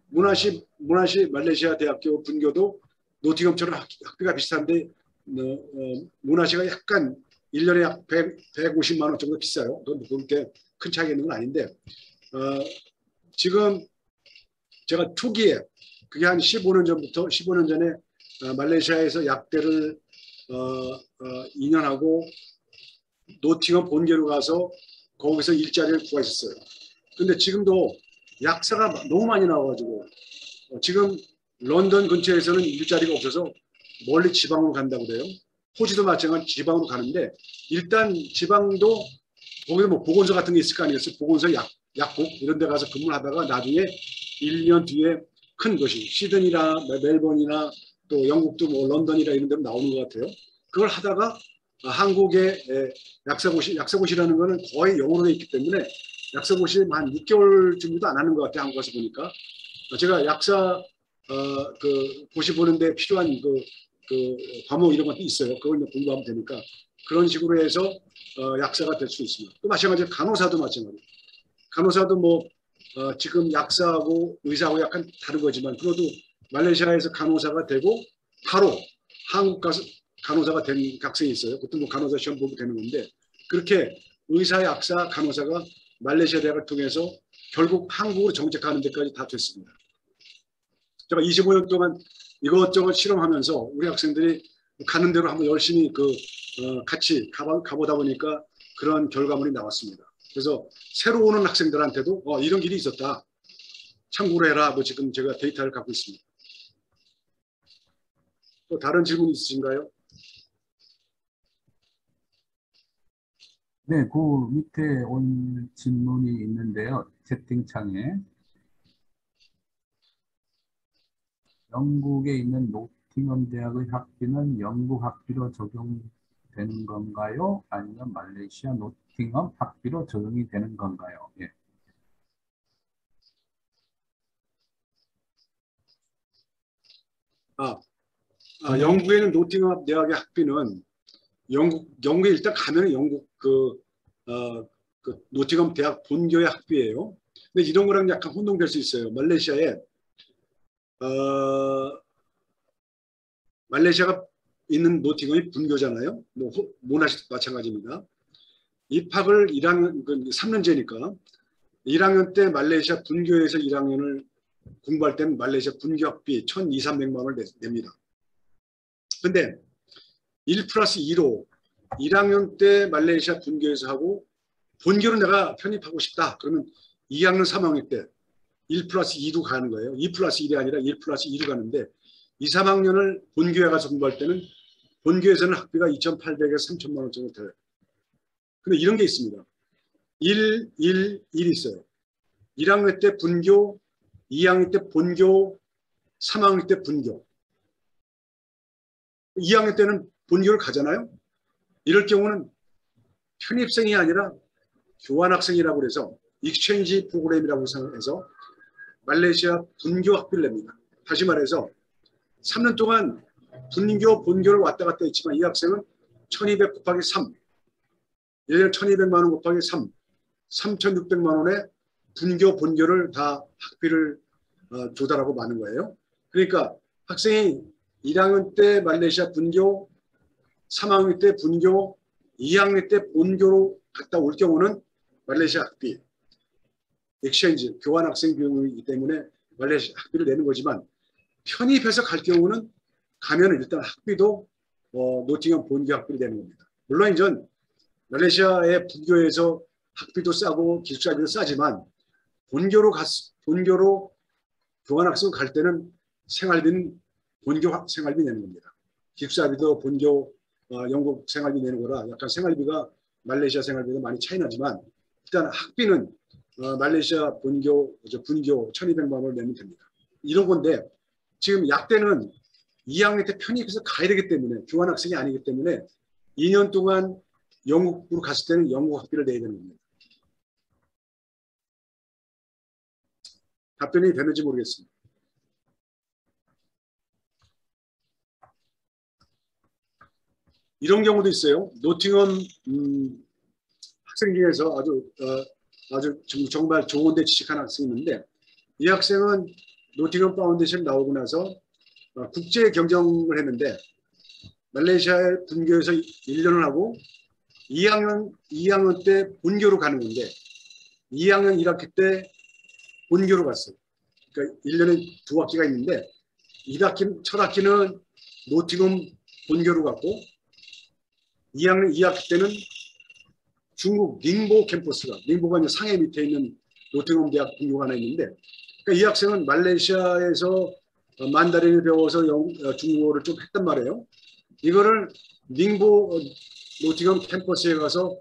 모나시 말레이시아 대학교 분교도 노팅엄처럼 학비가 비슷한데 모나시가 약간 1년에 약 150만 원 정도 비싸요. 그렇게 큰 차이가 있는 건 아닌데 지금 제가 초기에 그게 한 15년 전에 말레이시아에서 약대를 2년 하고 노팅엄 본교로 가서 거기서 일자리를 구했었어요. 근데 지금도 약사가 너무 많이 나와가지고 지금 런던 근처에서는 일자리가 없어서 멀리 지방으로 간다고 그래요. 호주도 마찬가지로 지방으로 가는데 일단 지방도 거기서 뭐 보건소 같은 게 있을 거 아니겠어요. 보건소 약국 이런 데 가서 근무를 하다가 나중에 1년 뒤에 큰 도시 시드니나 멜번이나 또 영국도 뭐 런던이나 이런 데로 나오는 것 같아요. 그걸 하다가 한국의 약사고시라는 거는 거의 영어로 돼 있기 때문에 약사고시 한 6개월 정도도 안 하는 것 같아요. 한국 가서 보니까. 제가 약사 그 고시 보는데 필요한 그 과목 이런 것도 있어요. 그걸 공부하면 되니까 그런 식으로 해서 약사가 될 수 있습니다. 또 마찬가지로 간호사도 마찬가지예요. 간호사도 뭐 지금 약사하고 의사하고 약간 다른 거지만 그래도 말레이시아에서 간호사가 되고 바로 한국 가서 간호사가 된 학생이 있어요. 그것도 뭐 간호사 시험 보고 되는 건데 그렇게 의사, 약사, 간호사가 말레이시아 대학을 통해서 결국 한국으로 정착하는 데까지 다 됐습니다. 제가 25년 동안 이것저것 실험하면서 우리 학생들이 가는 대로 한번 열심히 같이 가보다 보니까 그런 결과물이 나왔습니다. 그래서 새로 오는 학생들한테도 이런 길이 있었다. 참고로 해라. 뭐 지금 제가 데이터를 갖고 있습니다. 또 다른 질문 있으신가요? 네, 그 밑에 온 질문이 있는데요. 채팅창에. 영국에 있는 노팅엄 대학의 학비는 영국 학비로 적용되는 건가요? 아니면 말레이시아 노팅엄 학비로 적용이 되는 건가요? 예. 영국에 있는 노팅엄 대학의 학비는 영국에 일단 가면 영국 그 노팅엄 대학 본교의 학비예요. 근데 이런 거랑 약간 혼동될 수 있어요. 말레이시아가 있는 노팅엄이 분교잖아요. 모나시 마찬가지입니다. 입학을 3년제니까 1학년 때 말레이시아 분교에서 1학년을 공부할 때는 말레이시아 분교 학비 1,200~1,300만 원을 냅니다. 근데 1+2로 1학년 때 말레이시아 분교에서 하고 본교로 내가 편입하고 싶다. 그러면 2학년 3학년 때 1+2로 가는 거예요. 2+1이 아니라 1+2로 가는데 2, 3학년을 본교에 가서 공부할 때는 본교에서는 학비가 2,800에서 3,000만 원 정도 돼요. 근데 이런 게 있습니다. 1 있어요. 1학년 때 분교, 2학년 때 본교, 3학년 때 분교. 2학년 때는 본교를 가잖아요. 이럴 경우는 편입생이 아니라 교환학생이라고 해서 익스체인지 프로그램이라고 해서 말레이시아 분교 학비를 냅니다. 다시 말해서 3년 동안 분교, 본교를 왔다 갔다 했지만 이 학생은 1,200 곱하기 3, 1년 1,200만 원 곱하기 3, 3,600만 원의 분교, 본교를 다 학비를 조달하고 마는 거예요. 그러니까 학생이 1학년 때 말레이시아 분교, 3학년 때 분교, 2학년 때 본교로 갔다 올 경우는 말레이시아 학비, 엑스체인지, 교환 학생 비용이기 때문에 말레이시아 학비를 내는 거지만 편입해서 갈 경우는 가면은 일단 학비도 노팅엄 본교 학비를 내는 겁니다. 물론 이전 말레이시아의 분교에서 학비도 싸고 기숙사비도 싸지만 본교로 교환학생 갈 때는 생활비는 본교 생활비 내는 겁니다. 기숙사비도 본교 영국 생활비 내는 거라 약간 생활비가 말레이시아 생활비가 많이 차이 나지만 일단 학비는 말레이시아 분교 1,200만 원을 내면 됩니다. 이런 건데 지금 약대는 2학년 때 편입해서 가야 되기 때문에 교환학생이 아니기 때문에 2년 동안 영국으로 갔을 때는 영국 학비를 내야 되는 겁니다. 답변이 되는지 모르겠습니다. 이런 경우도 있어요. 노팅엄 학생 중에서 아주 정말 좋은 데 취직한 학생이 있는데 이 학생은 노팅엄 파운데이션 나오고 나서 국제 경쟁을 했는데 말레이시아의 분교에서 1년을 하고 2학년 때 본교로 가는 건데 2학년 1학기 때 본교로 갔어요. 그러니까 1년에 2학기가 있는데 1학기, 첫 학기는 노팅엄 본교로 갔고 2학년 2학기 때는 중국 닝보 캠퍼스가, 닝보가 이제 상해 밑에 있는 노팅엄 대학 본교가 하나 있는데 그러니까 이 학생은 말레이시아에서 만다린을 배워서 중국어를 좀 했단 말이에요. 이거를 닝보 노팅엄 캠퍼스에 가서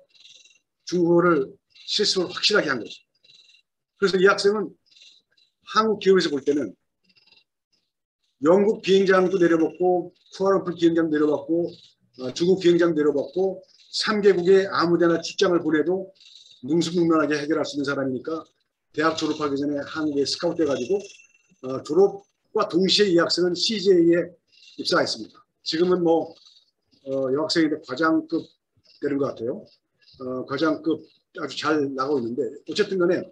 중국어를 실습을 확실하게 한 거죠. 그래서 이 학생은 한국 기업에서 볼 때는 영국 비행장도 내려봤고 쿠알라룸푸르 비행장 내려봤고 중국 비행장 내려봤고 3개국에 아무데나 출장을 보내도 능수능란하게 해결할 수 있는 사람이니까 대학 졸업하기 전에 한국에 스카우트 돼가지고 졸업과 동시에 이 학생은 CJ에 입사했습니다. 지금은 뭐 여학생인데 과장급 되는 것 같아요. 과장급 아주 잘 나가고 있는데 어쨌든 간에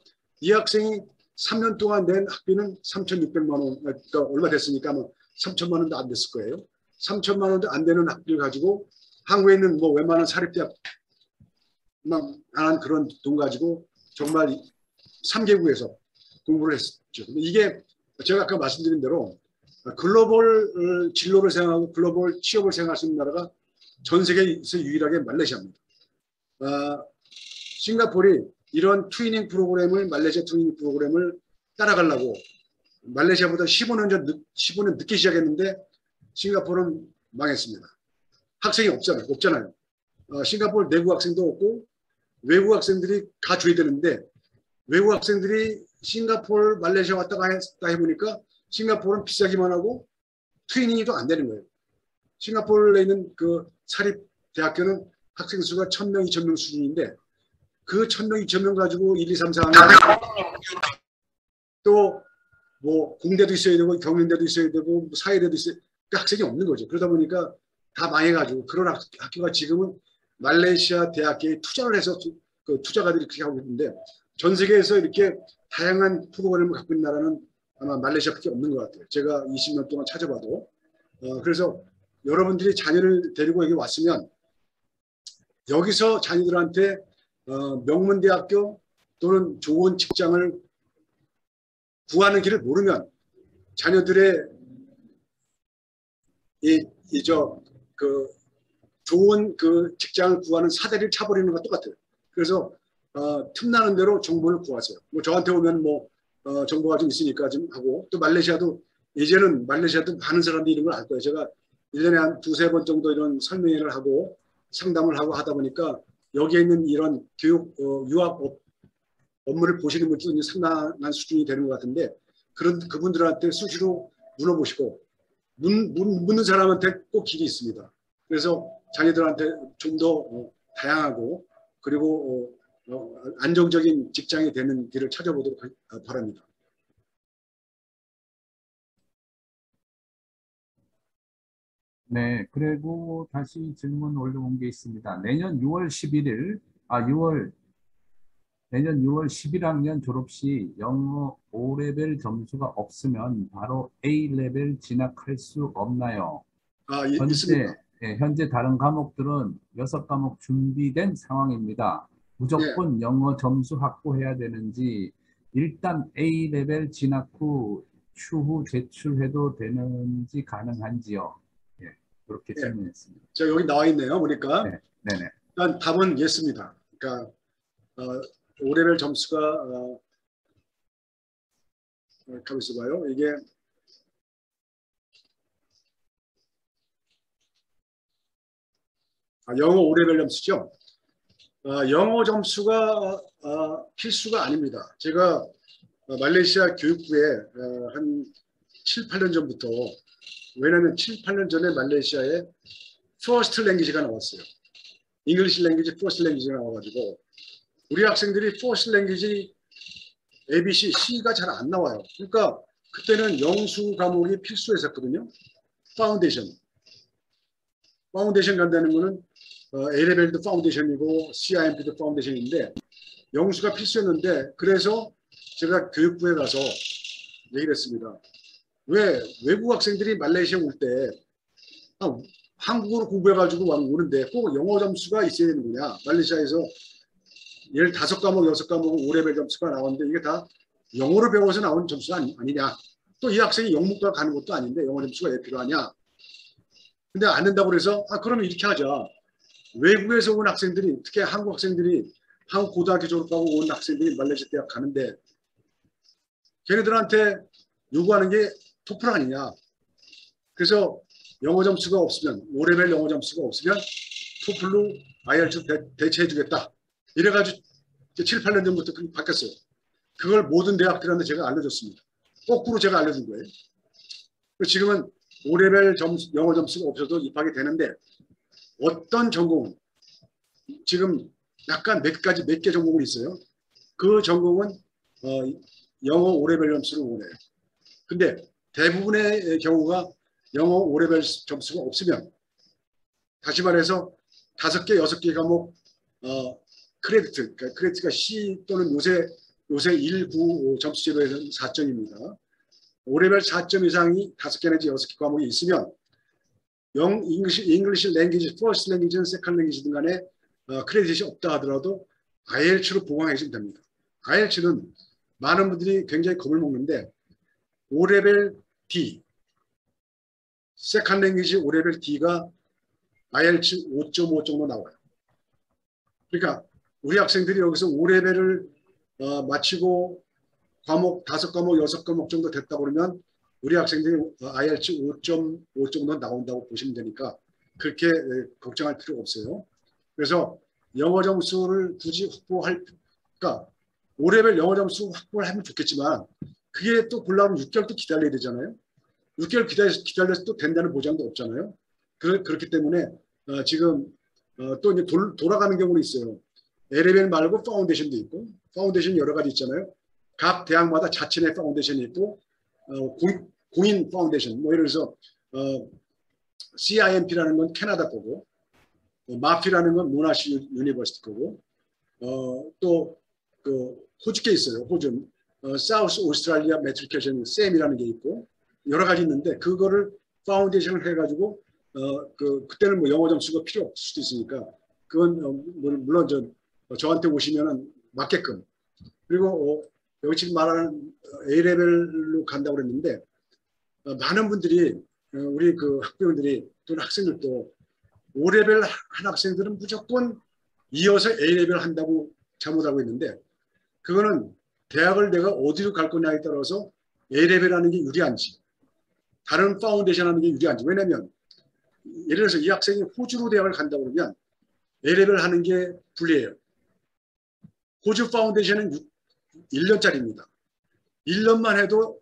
이 학생이 3년 동안 낸 학비는 3,600만 원, 그러니까 얼마 됐으니까 뭐 3천만 원도 안 됐을 거예요. 3천만 원도 안 되는 학비를 가지고 한국에 있는 뭐 웬만한 사립대학만 안 그런 돈 가지고 정말 3개국에서 공부를 했죠. 근데 이게 제가 아까 말씀드린 대로 글로벌 진로를 생각하고 글로벌 취업을 생각할 수 있는 나라가 전 세계에서 유일하게 말레이시아입니다. 싱가포르이 이런 트레이닝 프로그램을 말레이시아 트레이닝 프로그램을 따라가려고 말레이시아보다 15년 늦게 시작했는데 싱가포르는 망했습니다. 학생이 없잖아요. 싱가포르 내국 학생도 없고 외국 학생들이 가줘야 되는데 외국 학생들이 싱가포르 말레이시아 왔다 갔다 해보니까 싱가포르는 비싸기만 하고 트레이닝이 또 안 되는 거예요. 싱가포르에 있는 그 사립 대학교는 학생 수가 1,000명, 2,000명 수준인데 그 1,000명, 2,000명 가지고 1, 2, 3, 4학년 또 뭐 공대도 있어야 되고 경영대도 있어야 되고 사회대도 있어야 되고 학생이 없는 거죠. 그러다 보니까 다 망해가지고 그런 학교가 지금은 말레이시아 대학교에 투자를 해서 그 투자가들이 그렇게 하고 있는데 전 세계에서 이렇게 다양한 프로그램을 갖고 있는 나라는 아마 말레이시아밖에 없는 것 같아요. 제가 20년 동안 찾아봐도. 그래서 여러분들이 자녀를 데리고 여기 왔으면 여기서 자녀들한테 명문대학교 또는 좋은 직장을 구하는 길을 모르면 자녀들의 좋은 그 직장을 구하는 사다리를 차버리는 것과 똑같아요. 그래서 틈나는 대로 정보를 구하세요. 뭐 저한테 오면 뭐 정보가 좀 있으니까 좀 하고 또 말레이시아도 이제는 말레이시아도 많은 사람들이 이런 걸 알 거예요. 제가 1년에 한 2-3번 정도 이런 설명회를 하고 상담을 하고 하다 보니까 여기에 있는 이런 교육 유학 업무를 보시는 분들도 상당한 수준이 되는 것 같은데 그분들한테 수시로 물어보시고 묻는 사람한테 꼭 길이 있습니다. 그래서 자녀들한테 좀 더 다양하고 그리고 안정적인 직장이 되는 길을 찾아보도록 바랍니다. 네, 그리고 다시 질문 올려온 게 있습니다. 내년 6월 11일, 6월 내년 6월 11학년 졸업 시 영어 O레벨 점수가 없으면 바로 A레벨 진학할 수 없나요? 있습니다. 현재 다른 과목들은 6과목 준비된 상황입니다. 예, 무조건 영어 점수 확보해야 되는지, 일단 A레벨 진학 후 추후 제출해도 되는지 가능한지요? 예, 그렇게 예. 질문했습니다. 저 여기 나와 있네요. 보니까 네, 네네. 일단 답은 예습니다. 그러니까 O레벨 점수가 가만 있어봐요. 이게 영어 O레벨 점수죠. 영어 점수가 필수가 아닙니다. 제가 말레이시아 교육부에 한 7, 8년 전부터, 왜냐하면 7, 8년 전에 말레이시아에 퍼스트 랭귀지가 나왔어요. 잉글리시 랭귀지 퍼스트 랭귀지가 나와가지고 우리 학생들이 퍼스트 랭귀지 ABC, C가 잘 안 나와요. 그러니까 그때는 영수 과목이 필수했었거든요. 파운데이션 간다는 거는 A레벨도 파운데이션이고 CIMP도 파운데이션인데 영수가 필수였는데, 그래서 제가 교육부에 가서 얘기를 했습니다. 왜 외국 학생들이 말레이시아 올 때 한국어로 공부해가지고 오는데 꼭 영어 점수가 있어야 되는 거냐. 말레이시아에서 예를 5과목, 6과목 5레벨 점수가 나오는데 이게 다 영어로 배워서 나온 점수가 아니냐. 또 이 학생이 영문과 가는 것도 아닌데 영어 점수가 왜 필요하냐. 근데 안 된다고 그래서 그러면 이렇게 하자. 외국에서 온 학생들이, 특히 한국 학생들이, 한국 고등학교 졸업하고 온 학생들이 말레이시아 대학 가는데 걔네들한테 요구하는 게 토플 아니냐. 그래서 영어 점수가 없으면, 5레벨 영어 점수가 없으면 토플로 IELTS 대체해 주겠다. 이래가지고 7, 8년 전부터 바뀌었어요. 그걸 모든 대학들한테 제가 알려줬습니다. 거꾸로 제가 알려준 거예요. 지금은 5레벨 영어 점수가 없어도 입학이 되는데, 어떤 전공은 지금 약간 몇 개 전공이 있어요. 그 전공은 영어 5레벨 점수를 원해요. 근데 대부분의 경우가 영어 5레벨 점수가 없으면, 다시 말해서 5개, 6개 과목 크레디트, 그러니까 크레디트가 C 또는 요새 195 점수제로에서는 4점입니다. 5레벨 4점 이상이 5개 내지 6개 과목이 있으면 잉글리시 랭귀지, 퍼스트 랭귀지는 세컨드 랭귀지든 간에 크레딧이 없다 하더라도 IELTS로 보강해 주면 됩니다. IELTS는 많은 분들이 굉장히 겁을 먹는데 5레벨 D, 세컨드 랭귀지 5레벨 D가 IELTS 5.5 정도 나와요. 그러니까 우리 학생들이 여기서 5레벨을 마치고 과목 5과목, 6과목 정도 됐다 그러면 우리 학생들이 IELTS 5.5 정도 나온다고 보시면 되니까 그렇게 걱정할 필요가 없어요. 그래서 영어 점수를 굳이 그러니까 5레벨 영어 점수 확보를 하면 좋겠지만 그게 또 보려면 6개월 또 기다려야 되잖아요. 6개월 기다려서 또 된다는 보장도 없잖아요. 그렇기 때문에 지금 또 이제 돌아가는 경우는 있어요. A레벨 말고 파운데이션도 있고, 파운데이션 여러 가지 있잖아요. 각 대학마다 자체 파운데이션이 있고, 공인 파운데이션, 뭐 예를 들어서 CIMP라는 건 캐나다 거고, 마피라는 건 모나시 유니버시티 거고, 또 그 호주께 있어요. 호주 사우스 오스트랄리아 매트리케이션 쌤이라는 게 있고 여러 가지 있는데 그거를 파운데이션을 해가지고 그때는 뭐 영어 점수가 필요 없을 수도 있으니까 그건 물론 저한테 오시면은 맞게끔. 그리고 여기 지금 말하는 A레벨로 간다고 그랬는데 많은 분들이 우리 그 학부형들이 또는 학생들도 5레벨 한 학생들은 무조건 이어서 A레벨 한다고 잘못 알고 있는데 그거는 대학을 내가 어디로 갈 거냐에 따라서 A레벨 하는 게 유리한지 다른 파운데이션 하는 게 유리한지. 왜냐하면 예를 들어서 이 학생이 호주로 대학을 간다고 그러면 A레벨 하는 게 불리해요. 호주 파운데이션은 1년짜리입니다. 1년만 해도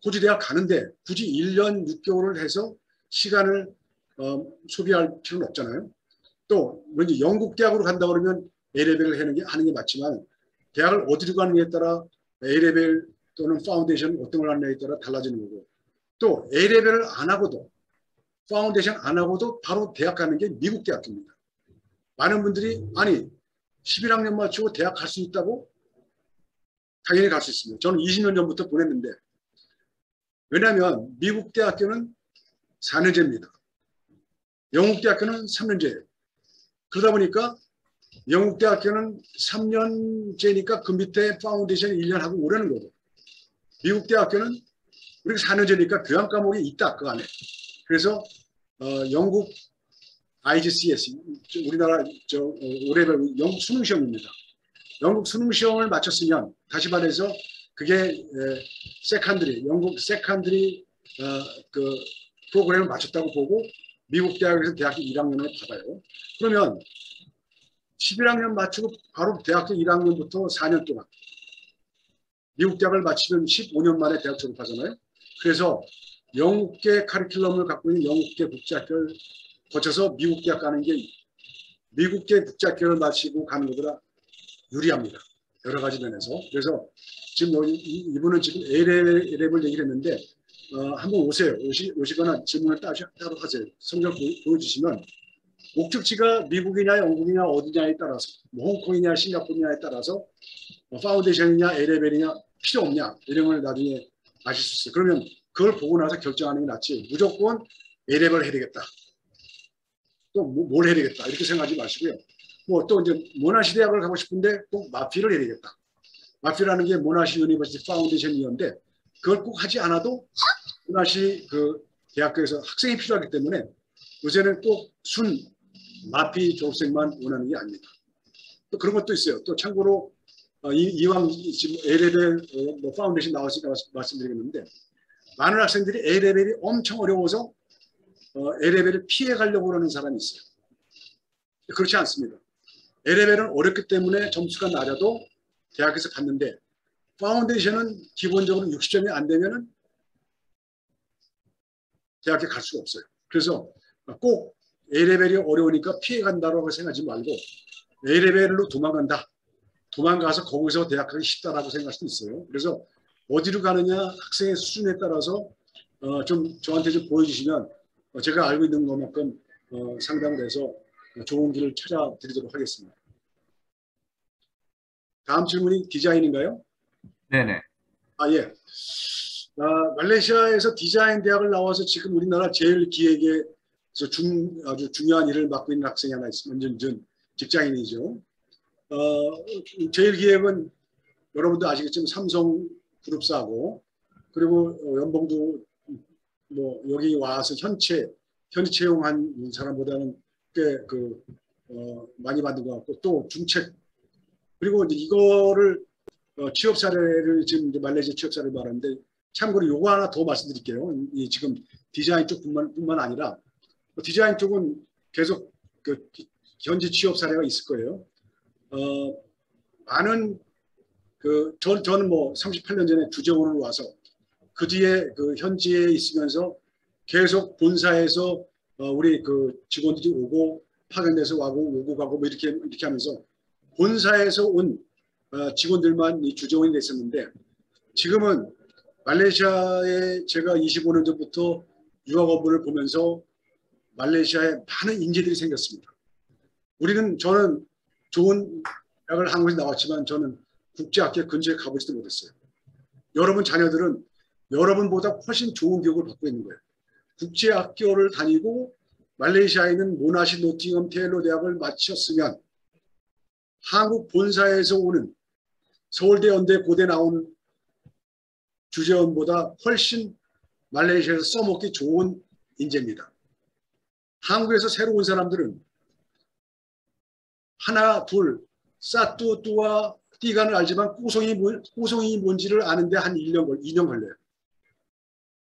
호주 대학 가는데 굳이 1년 6개월을 해서 시간을 소비할 필요는 없잖아요. 또 왠지 영국 대학으로 간다 그러면 A레벨을 하는 게 맞지만 대학을 어디로 가느냐에 따라 A레벨 또는 파운데이션 어떤 걸 하느냐에 따라 달라지는 거고 또 A레벨을 안 하고도 파운데이션 안 하고도 바로 대학 가는 게 미국 대학교입니다. 많은 분들이 아니 11학년 마치고 대학 갈 수 있다고? 당연히 갈 수 있습니다. 저는 20년 전부터 보냈는데, 왜냐하면 미국 대학교는 4년제입니다. 영국 대학교는 3년제예요. 그러다 보니까 영국 대학교는 3년제니까 그 밑에 파운데이션 1년 하고 오라는 거고, 미국 대학교는 우리가 4년제니까 교양 과목이 있다 그 안에. 그래서 영국 IGCSE, 우리나라 올해별 영국 수능 시험입니다. 영국 수능 시험을 마쳤으면 다시 말해서 그게 세컨드리, 영국 세컨드리 그 프로그램을 마쳤다고 보고 미국 대학에서 대학교 1학년을 받아요. 그러면 11학년 마치고 바로 대학교 1학년부터 4년 동안 미국 대학을 마치면 15년 만에 대학 졸업하잖아요. 그래서 영국계 카리큘럼을 갖고 있는 영국계 국제학교를 거쳐서 미국 대학 가는 게 미국계 국제학교를 마치고 가는 것보다 유리합니다. 여러 가지 면에서. 그래서 지금 여기 이분은 지금 A랩을 얘기를 했는데 한번 오세요. 오시거나 질문을 따로 하세요. 성적 보여주시면 목적지가 미국이냐 영국이냐 어디냐에 따라서 뭐 홍콩이냐 싱가포르냐에 따라서 파운데이션이냐 A레벨이냐 필요 없냐 이런 걸 나중에 아실 수 있어요. 그러면 그걸 보고 나서 결정하는 게 낫지 무조건 A레벨을 해야 되겠다. 또 뭘 해야 되겠다 이렇게 생각하지 마시고요. 뭐 또 이제 모나시 대학을 가고 싶은데 꼭 마피를 해야 되겠다. 마피라는 게 모나시 유니버시티 파운데이션이었는데 그걸 꼭 하지 않아도 모나시 그 대학교에서 학생이 필요하기 때문에 요새는 꼭 순 마피 졸업생만 원하는 게 아닙니다. 또 그런 것도 있어요. 또 참고로 이왕 지금 A레벨 뭐 파운데이션 나왔으니까 말씀드리겠는데 많은 학생들이 A레벨이 엄청 어려워서 A레벨을 피해 가려고 하는 사람이 있어요. 그렇지 않습니다. A레벨은 어렵기 때문에 점수가 낮아도 대학에서 갔는데 파운데이션은 기본적으로 60점이 안 되면은 대학에 갈 수가 없어요. 그래서 꼭 A레벨이 어려우니까 피해 간다고 생각하지 말고 A레벨로 도망간다. 도망가서 거기서 대학 가기 쉽다라고 생각할 수도 있어요. 그래서 어디로 가느냐 학생의 수준에 따라서 좀 저한테 좀 보여주시면 제가 알고 있는 것만큼 상담을 해서 좋은 길을 찾아드리도록 하겠습니다. 다음 질문이 디자인인가요? 네네. 예. 말레이시아에서 디자인 대학을 나와서 지금 우리나라 제일 기획에서 아주 중요한 일을 맡고 있는 학생이 하나 있습니다. 직장인이죠. 제일 기획은 여러분도 아시겠지만 삼성 그룹사하고 그리고 연봉도 뭐 여기 와서 현지 채용한 사람보다는 꽤 많이 받는 것 같고 또 중책 그리고 이제 이거를 취업 사례를 지금 이제 말레이시아 취업 사례를 말하는데 참고로 요거 하나 더 말씀드릴게요. 이 지금 디자인 쪽뿐만 아니라 디자인 쪽은 계속 그 현지 취업 사례가 있을 거예요. 많은 저는 뭐 38년 전에 주재원으로 와서 그 뒤에 그 현지에 있으면서 계속 본사에서 우리 그 직원들이 오고 파견돼서 오고 가고 뭐 이렇게 하면서 본사에서 온 직원들만 이 주재원이 됐었는데 지금은 말레이시아에 제가 25년 전부터 유학 업무를 보면서 말레이시아에 많은 인재들이 생겼습니다. 저는 좋은 대학을 한국에서 나왔지만 저는 국제학교 근처에 가보지도 못했어요. 여러분 자녀들은 여러분보다 훨씬 좋은 교육을 받고 있는 거예요. 국제학교를 다니고 말레이시아에 있는 모나시 노팅엄 테일러 대학을 마쳤으면 한국 본사에서 오는 서울대, 연대, 고대 나온 주재원보다 훨씬 말레이시아에서 써먹기 좋은 인재입니다. 한국에서 새로 온 사람들은 하나, 둘, 싸뚜뚜와 띠간을 알지만 꼬송이 뭔지를 아는데 한 2년 걸려요.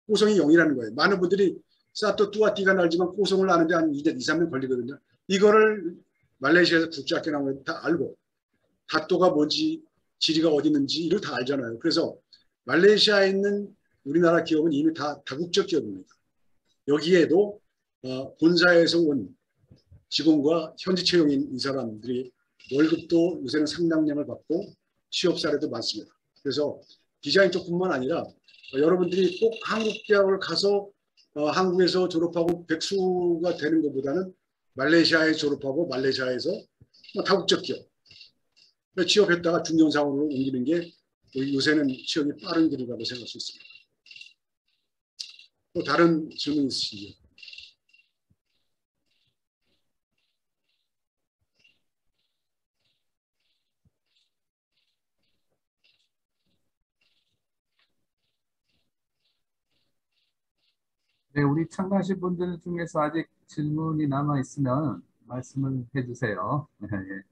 꼬송이 0이라는 거예요. 많은 분들이 싸뚜뚜와 띠간을 알지만 꼬송을 아는데 한 2, 3년 걸리거든요. 이거를 말레이시아에서 국제학교 나오면 다 알고 다또가 뭔지 지리가 어디 있는지 이를 다 알잖아요. 그래서 말레이시아에 있는 우리나라 기업은 이미 다 다국적 기업입니다. 여기에도 본사에서 온 직원과 현지 채용인 이 사람들이 월급도 요새는 상당량을 받고 취업 사례도 많습니다. 그래서 디자인 쪽뿐만 아니라 여러분들이 꼭 한국 대학을 가서 한국에서 졸업하고 백수가 되는 것보다는 말레이시아에 졸업하고 말레이시아에서 다국적 기업 취업했다가 중견사원으로 옮기는 게 요새는 취업이 빠른 길이라고 생각할 수 있습니다. 또 다른 질문 있으신가요? 네, 우리 참가하신 분들 중에서 아직 질문이 남아 있으면 말씀을 해주세요. 예.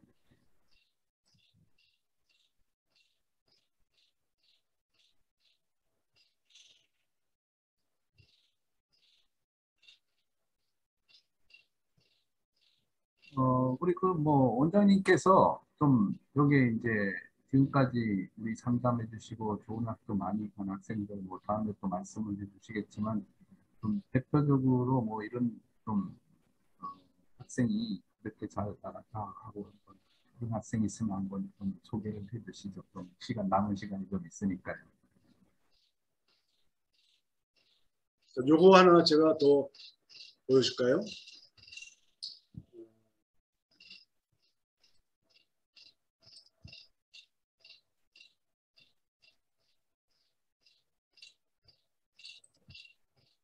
우리 그 뭐 원장님께서 좀 여기 이제 지금까지 우리 상담해 주시고 좋은 학교 많이 간 학생들 뭐 다음에 또 말씀을 해 주시겠지만 좀 대표적으로 뭐 이런 좀 어, 학생이 이렇게 잘 따라가고 그런 학생이 있으면 한번 좀 소개를 해 주시죠. 좀 시간 남은 시간이 좀 있으니까요. 요거 하나 제가 더 보여줄까요?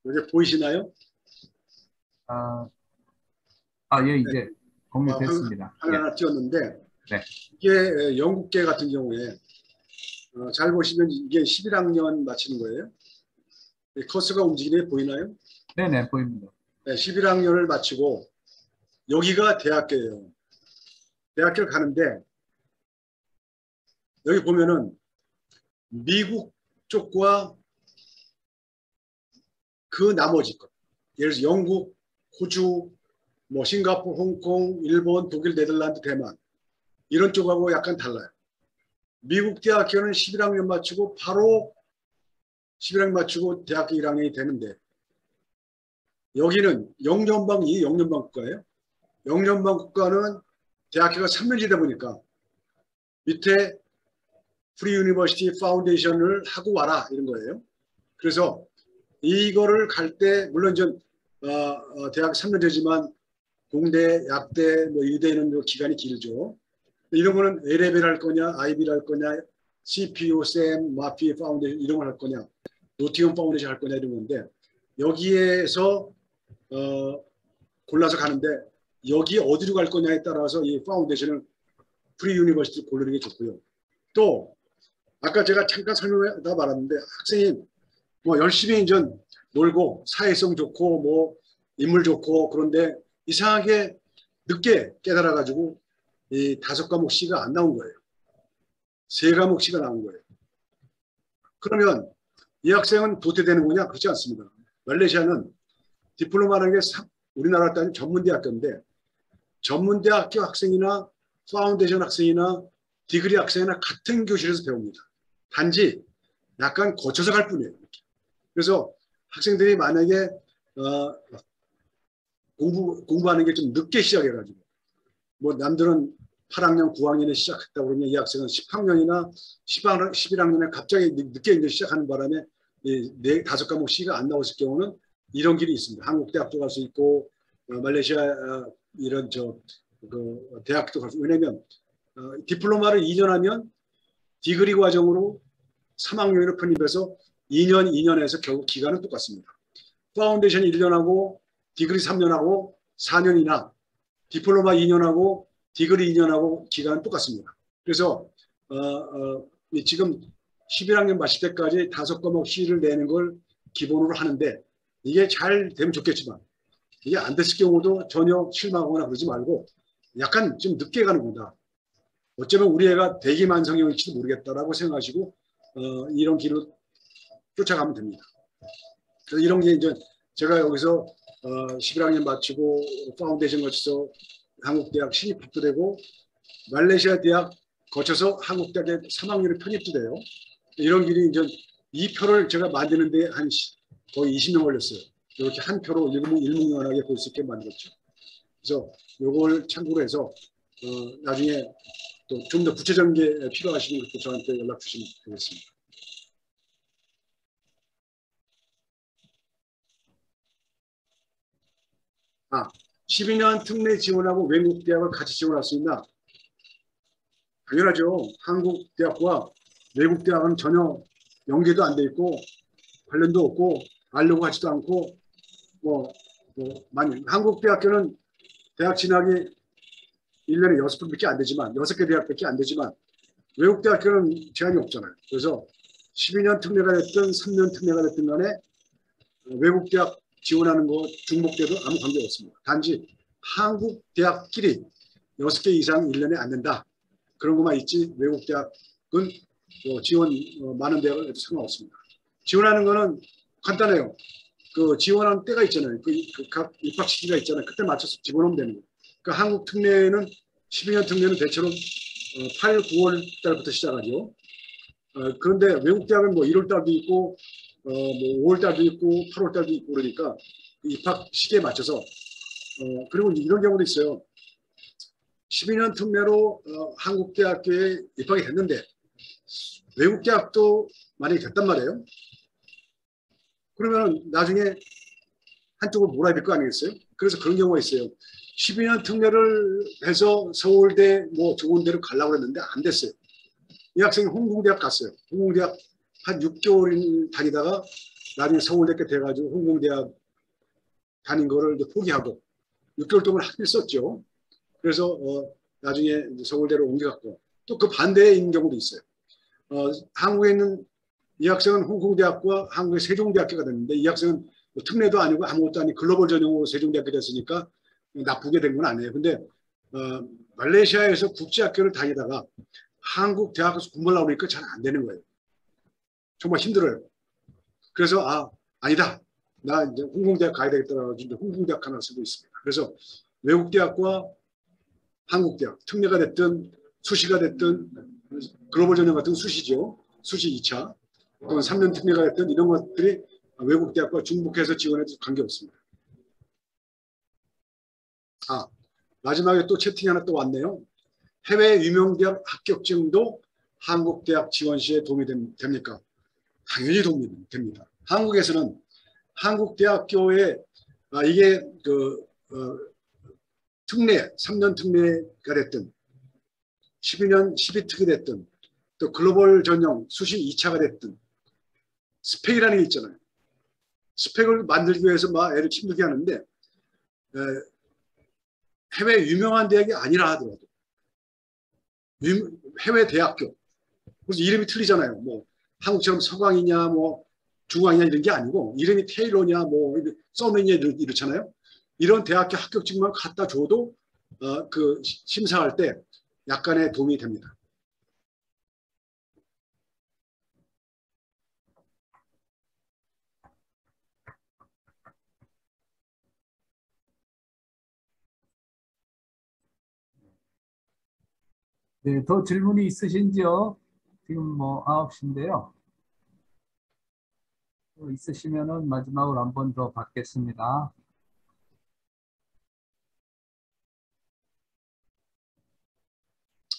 이게 보이시나요? 아, 예, 네. 이제 공유됐습니다. 예, 하나 띄웠는데 네, 이게 영국계 같은 경우에 잘 보시면 이게 11학년 마치는 거예요. 이 커서가 움직이는 게 보이나요? 네네 보입니다. 네, 11학년을 마치고 여기가 대학교예요. 대학교를 가는데 여기 보면은 미국 쪽과 그 나머지 것, 예를 들어서 영국, 호주, 뭐 싱가포르, 홍콩, 일본, 독일, 네덜란드, 대만 이런 쪽하고 약간 달라요. 미국 대학교는 11학년 마치고 바로 11학년 마치고 대학교 1학년이 되는데 여기는 영연방이 영연방 국가예요. 영연방 국가는 대학교가 3년제다 보니까 밑에 프리 유니버시티 파운데이션을 하고 와라 이런 거예요. 그래서 이거를 갈 때 물론 전 대학 3년제지만 공대, 약대, 뭐 의대는 기간이 길죠. 이런 거는 A레벨 할 거냐, IB를 할 거냐, CPU, SEM, 마피 파운데이션 이런 걸 할 거냐, 노티엄 파운데이션 할 거냐 이런 건데 여기에서 골라서 가는데 여기 어디로 갈 거냐에 따라서 이 파운데이션을 프리 유니버시티 고르는 게 좋고요. 또 아까 제가 잠깐 설명하다 말았는데 학생이 뭐 열심히 이제 놀고 사회성 좋고 뭐 인물 좋고 그런데 이상하게 늦게 깨달아 가지고 이 5과목 C가 안 나온 거예요. 3과목 C가 나온 거예요. 그러면 이 학생은 도태되는 거냐? 그렇지 않습니다. 말레이시아는 디플로마라는 게 우리나라 따지면 전문대학교인데 전문대학교 학생이나 파운데이션 학생이나 디그리 학생이나 같은 교실에서 배웁니다. 단지 약간 거쳐서 갈 뿐이에요. 그래서 학생들이 만약에 공부하는 게 좀 늦게 시작해가지고 뭐 남들은 8학년, 9학년에 시작했다 그러면 이 학생은 10학년이나 11학년에 갑자기 늦게 이제 시작하는 바람에 이 5과목 C가 안 나왔을 경우는 이런 길이 있습니다. 한국 대학도 갈 수 있고 말레이시아 이런 그 대학도 갈 수. 왜냐하면 디플로마를 2년 하면 디그리 과정으로 3학년으로 편입해서 2년에서 결국 기간은 똑같습니다. 파운데이션 1년하고 디그리 3년하고 4년이나 디플로마 2년하고 디그리 2년하고 기간은 똑같습니다. 그래서 지금 11학년 마칠 때까지 5과목 C를 내는 걸 기본으로 하는데 이게 잘 되면 좋겠지만 이게 안 됐을 경우도 전혀 실망하거나 그러지 말고 약간 좀 늦게 가는 거다. 어쩌면 우리 애가 대기만성형일지도 모르겠다라고 생각하시고 이런 길로 쫓아가면 됩니다. 그래서 이런 게 이제 제가 여기서 11학년 마치고 파운데이션 거쳐서 한국대학 신입학도 되고 말레이시아 대학 거쳐서 한국대학에 3학년에 편입도 돼요. 이런 길이 이제 이 표를 제가 만드는데 한 거의 20년 걸렸어요. 이렇게 한 표로 일목요연하게 볼 수 있게 만들었죠. 그래서 이걸 참고로 해서 나중에 또 좀 더 구체적인 게 필요하시면 그때 저한테 연락 주시면 되겠습니다. 12년 특례 지원하고 외국 대학을 같이 지원할 수 있나? 당연하죠. 한국 대학과 외국 대학은 전혀 연계도 안 돼 있고 관련도 없고 알려고 하지도 않고 많이 한국 대학교는 대학 진학이 1년에 6번밖에 안 되지만 6개 대학밖에 안 되지만 외국 대학교는 제한이 없잖아요. 그래서 12년 특례가 됐든 3년 특례가 됐든 간에 외국 대학 지원하는 거 중복돼도 아무 관계 없습니다. 단지 한국 대학끼리 6개 이상 1년에 안 된다. 그런 것만 있지 외국 대학은 지원 많은 대학은 해도 상관없습니다. 지원하는 거는 간단해요. 그 지원하는 때가 있잖아요. 각 입학 시기가 있잖아요. 그때 맞춰서 집어넣으면 되는 거예요. 그 한국 특례는 12년 특례는 대체로 8, 9월 달부터 시작하죠. 그런데 외국 대학은 1월 달도 있고 5월 달도 있고 8월 달도 있고 그러니까 입학 시기에 맞춰서 그리고 이런 경우도 있어요. 12년 특례로 한국 대학교에 입학이 됐는데 외국 대학도 만약에 됐단 말이에요. 그러면 나중에 한쪽을 몰아야 될 거 아니겠어요? 그래서 그런 경우가 있어요. 12년 특례를 해서 서울대 좋은 데로 가려고 했는데 안 됐어요. 이 학생이 홍콩대학 갔어요. 홍콩대학 한 6개월 다니다가 나중에 서울대 돼가지고 홍콩대학 다닌 거를 이제 포기하고 6개월 동안 학비를 썼죠. 그래서 나중에 서울대로 옮겨갔고 또 그 반대인 경우도 있어요. 한국에 있는 이 학생은 홍콩대학과 한국의 세종대학교가 됐는데 이 학생은 특례도 아니고 아무것도 아닌 글로벌 전형으로 세종대학교 됐으니까 나쁘게 된 건 아니에요. 근데 말레이시아에서 국제학교를 다니다가 한국 대학에서 공부를 나오니까 잘 안 되는 거예요. 정말 힘들어요. 그래서 아니다. 나 이제 홍콩대학 가야 되겠다라고 이제 홍콩대학 하나 쓰고 있습니다. 그래서 외국 대학과 한국 대학, 특례가 됐든 수시가 됐든 글로벌 전형 같은 수시죠. 수시 2차. 또는 3년 특례가 됐든 이런 것들이 외국 대학과 중복해서 지원해도 관계없습니다. 마지막에 또 채팅이 하나 또 왔네요. 해외 유명 대학 합격증도 한국 대학 지원 시에 도움이 됩니까? 당연히 도움이 됩니다. 한국에서는 한국 대학교에 이게 특례, 3년 특례가 됐든 12년 12특이 됐든 또 글로벌 전형 수시 2차가 됐든 스펙이라는 게 있잖아요. 스펙을 만들기 위해서 막 애를 힘들게 하는데 해외 유명한 대학이 아니라 하더라도 해외 대학교 그래서 이름이 틀리잖아요. 한국처럼 서강이냐 중앙이냐 이런 게 아니고 이름이 테일러냐 써맨이냐 이렇잖아요. 이런 대학교 합격증만 갖다 줘도 그 심사할 때 약간의 도움이 됩니다. 네, 더 질문이 있으신지요? 지금 9시인데요. 있으시면은 마지막으로 한 번 더 받겠습니다.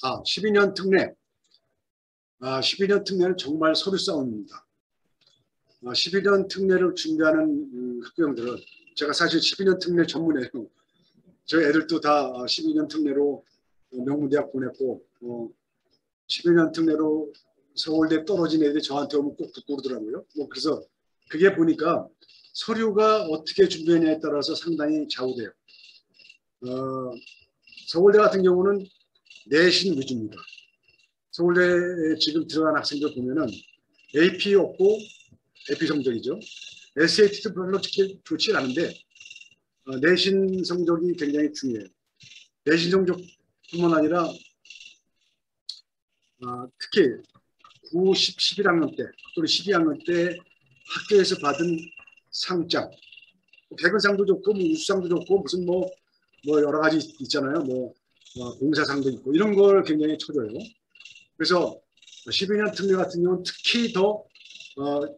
아, 12년 특례. 12년 특례는 정말 서류 싸움입니다. 12년 특례를 준비하는 학부형들은 제가 사실 12년 특례 전문이에요. 저희 애들도 다 12년 특례로 명문대학 보냈고 12년 특례로 서울대 떨어진 애들이 저한테 오면 꼭 듣고 그러더라고요. 그래서 그게 보니까 서류가 어떻게 준비했냐에 따라서 상당히 좌우돼요. 서울대 같은 경우는 내신 위주입니다. 서울대에 지금 들어간 학생들 보면은 AP 없고 AP 성적이죠. SAT도 별로 좋지 않은데 내신 성적이 굉장히 중요해요. 내신 성적뿐만 아니라 특히 9, 10, 11학년 때 또는 12학년 때 학교에서 받은 상장 백은상도 좋고 우수상도 좋고 무슨 여러 가지 있잖아요. 봉사상도 있고 이런 걸 굉장히 쳐줘요. 그래서 12년 특례 같은 경우는 특히 더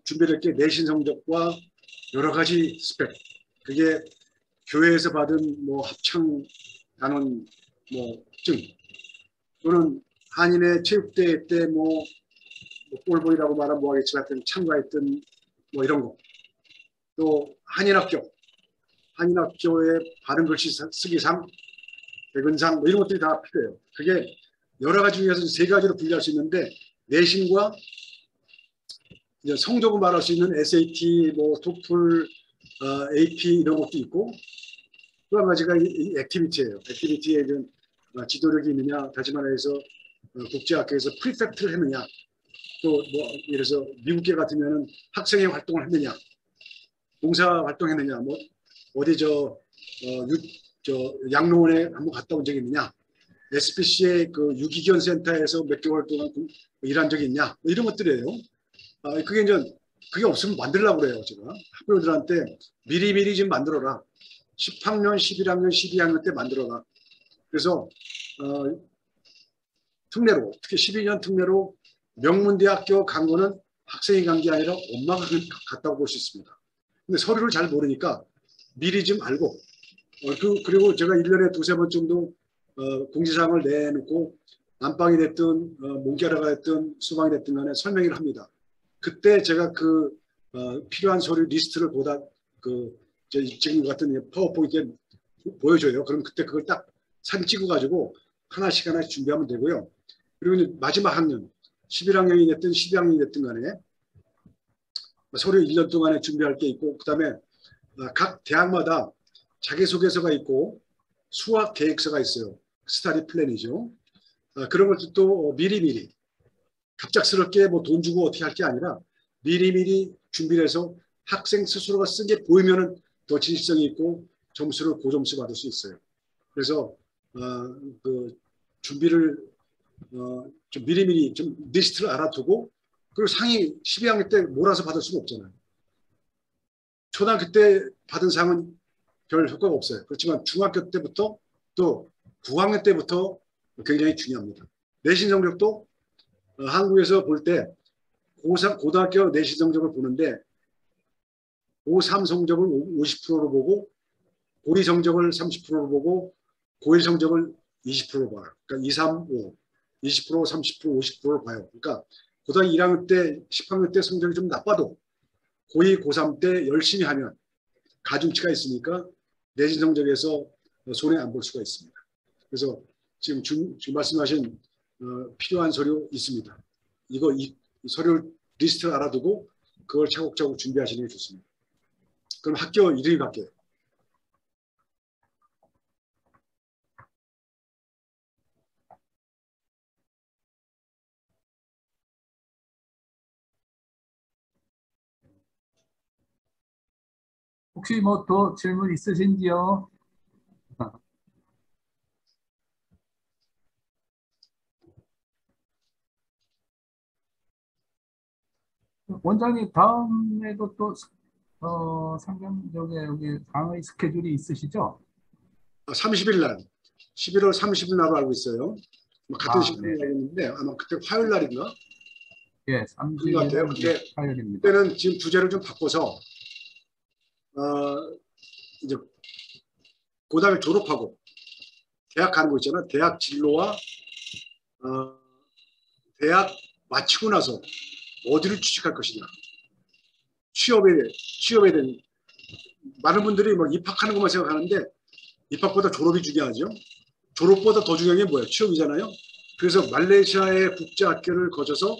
준비될 게 내신 성적과 여러 가지 스펙. 그게 교회에서 받은 합창 단원 증 또는 한인의 체육대회 때 볼보이라고 말하면 뭐하겠지만 참가했던 이런 거. 또 한인학교의 바른 글씨 쓰기상, 백은상 이런 것들이 다 필요해요. 그게 여러 가지 중에서 세 가지로 분류할 수 있는데 내신과 이제 성적을 말할 수 있는 SAT, 뭐 토플, AP 이런 것도 있고 또 한 가지가 이 액티비티예요. 액티비티에 좀 지도력이 있느냐, 다시 말해서 국제학교에서 프리펙트를 했느냐, 또 뭐 예를 들어서 미국계 같으면은 학생회 활동을 했느냐, 봉사 활동했느냐, 뭐 어디 양로원에 한번 갔다 온 적이 있느냐, SPC의 그 유기견 센터에서 몇 개월 동안 일한 적이 있냐, 뭐 이런 것들이에요. 그게 없으면 만들려고 그래요. 제가 학부모들한테 미리미리 좀 만들어라. 10학년, 11학년, 12학년 때 만들어라. 그래서 특례로, 특히 12년 특례로 명문대학교 간 거는 학생이 간 게 아니라 엄마가 갔다고 볼 수 있습니다. 근데 서류를 잘 모르니까 미리 좀 알고, 그리고 제가 1년에 두세 번 정도 공지사항을 내놓고 안방이 됐든 몽개라가 됐든 수방이 됐든 간에 설명을 합니다. 그때 제가 필요한 서류 리스트를 보다 지금 같은 파워포인트에 보여줘요. 그럼 그때 그걸 딱 사진 찍어가지고 하나씩 준비하면 되고요. 그리고 이제 마지막 학년, 11학년이 됐든 12학년이 됐든 간에 서류 1년 동안에 준비할 게 있고, 그 다음에 각 대학마다 자기소개서가 있고 수학 계획서가 있어요. 스터디 플랜이죠. 그런 것도 또 미리미리 갑작스럽게 뭐 돈 주고 어떻게 할 게 아니라 미리미리 준비를 해서 학생 스스로가 쓴 게 보이면은 더 진실성이 있고 점수를 고점수 받을 수 있어요. 그래서 준비를 좀 미리미리 좀 리스트를 알아두고, 그리고 상위 12학년 때 몰아서 받을 수는 없잖아요. 초등학교 때 받은 상은 별 효과가 없어요. 그렇지만 중학교 때부터 또 9학년 때부터 굉장히 중요합니다. 내신 성적도 한국에서 볼 때 고등학교 내신 성적을 보는데 고3 성적을 50%로 보고 고2 성적을 30%로 보고 고1 성적을 20%로 봐요. 그러니까 2, 3, 5, 20%, 30%, 50%로 봐요. 그러니까 고등학교 1학년 때, 10학년 때 성적이 좀 나빠도 고2, 고3 때 열심히 하면 가중치가 있으니까 내신 성적에서 손해 안 볼 수가 있습니다. 그래서 지금 말씀하신 필요한 서류 있습니다. 이 서류 리스트를 알아두고 그걸 차곡차곡 준비하시는 게 좋습니다. 그럼 학교 이름이 바뀌어요. 혹시 뭐 또 질문 있으신지요? 원장님 다음에도 또 상경역에 여기 강의 스케줄이 있으시죠? 30일 날, 11월 30일 날로 알고 있어요. 같은 시간에 네. 알고 있는데 아마 그때 화요일 날인가? 예, 그런 것 같아요. 30일은 화요일입니다. 그때는 지금 주제를 좀 바꿔서 이제 고등학교 졸업하고 대학 가는 거 있잖아요. 대학 진로와 대학 마치고 나서 어디를 취직할 것이냐. 취업에 대한 많은 분들이 뭐 입학하는 것만 생각하는데 입학보다 졸업이 중요하죠. 졸업보다 더 중요한 게 뭐예요? 취업이잖아요. 그래서 말레이시아의 국제학교를 거쳐서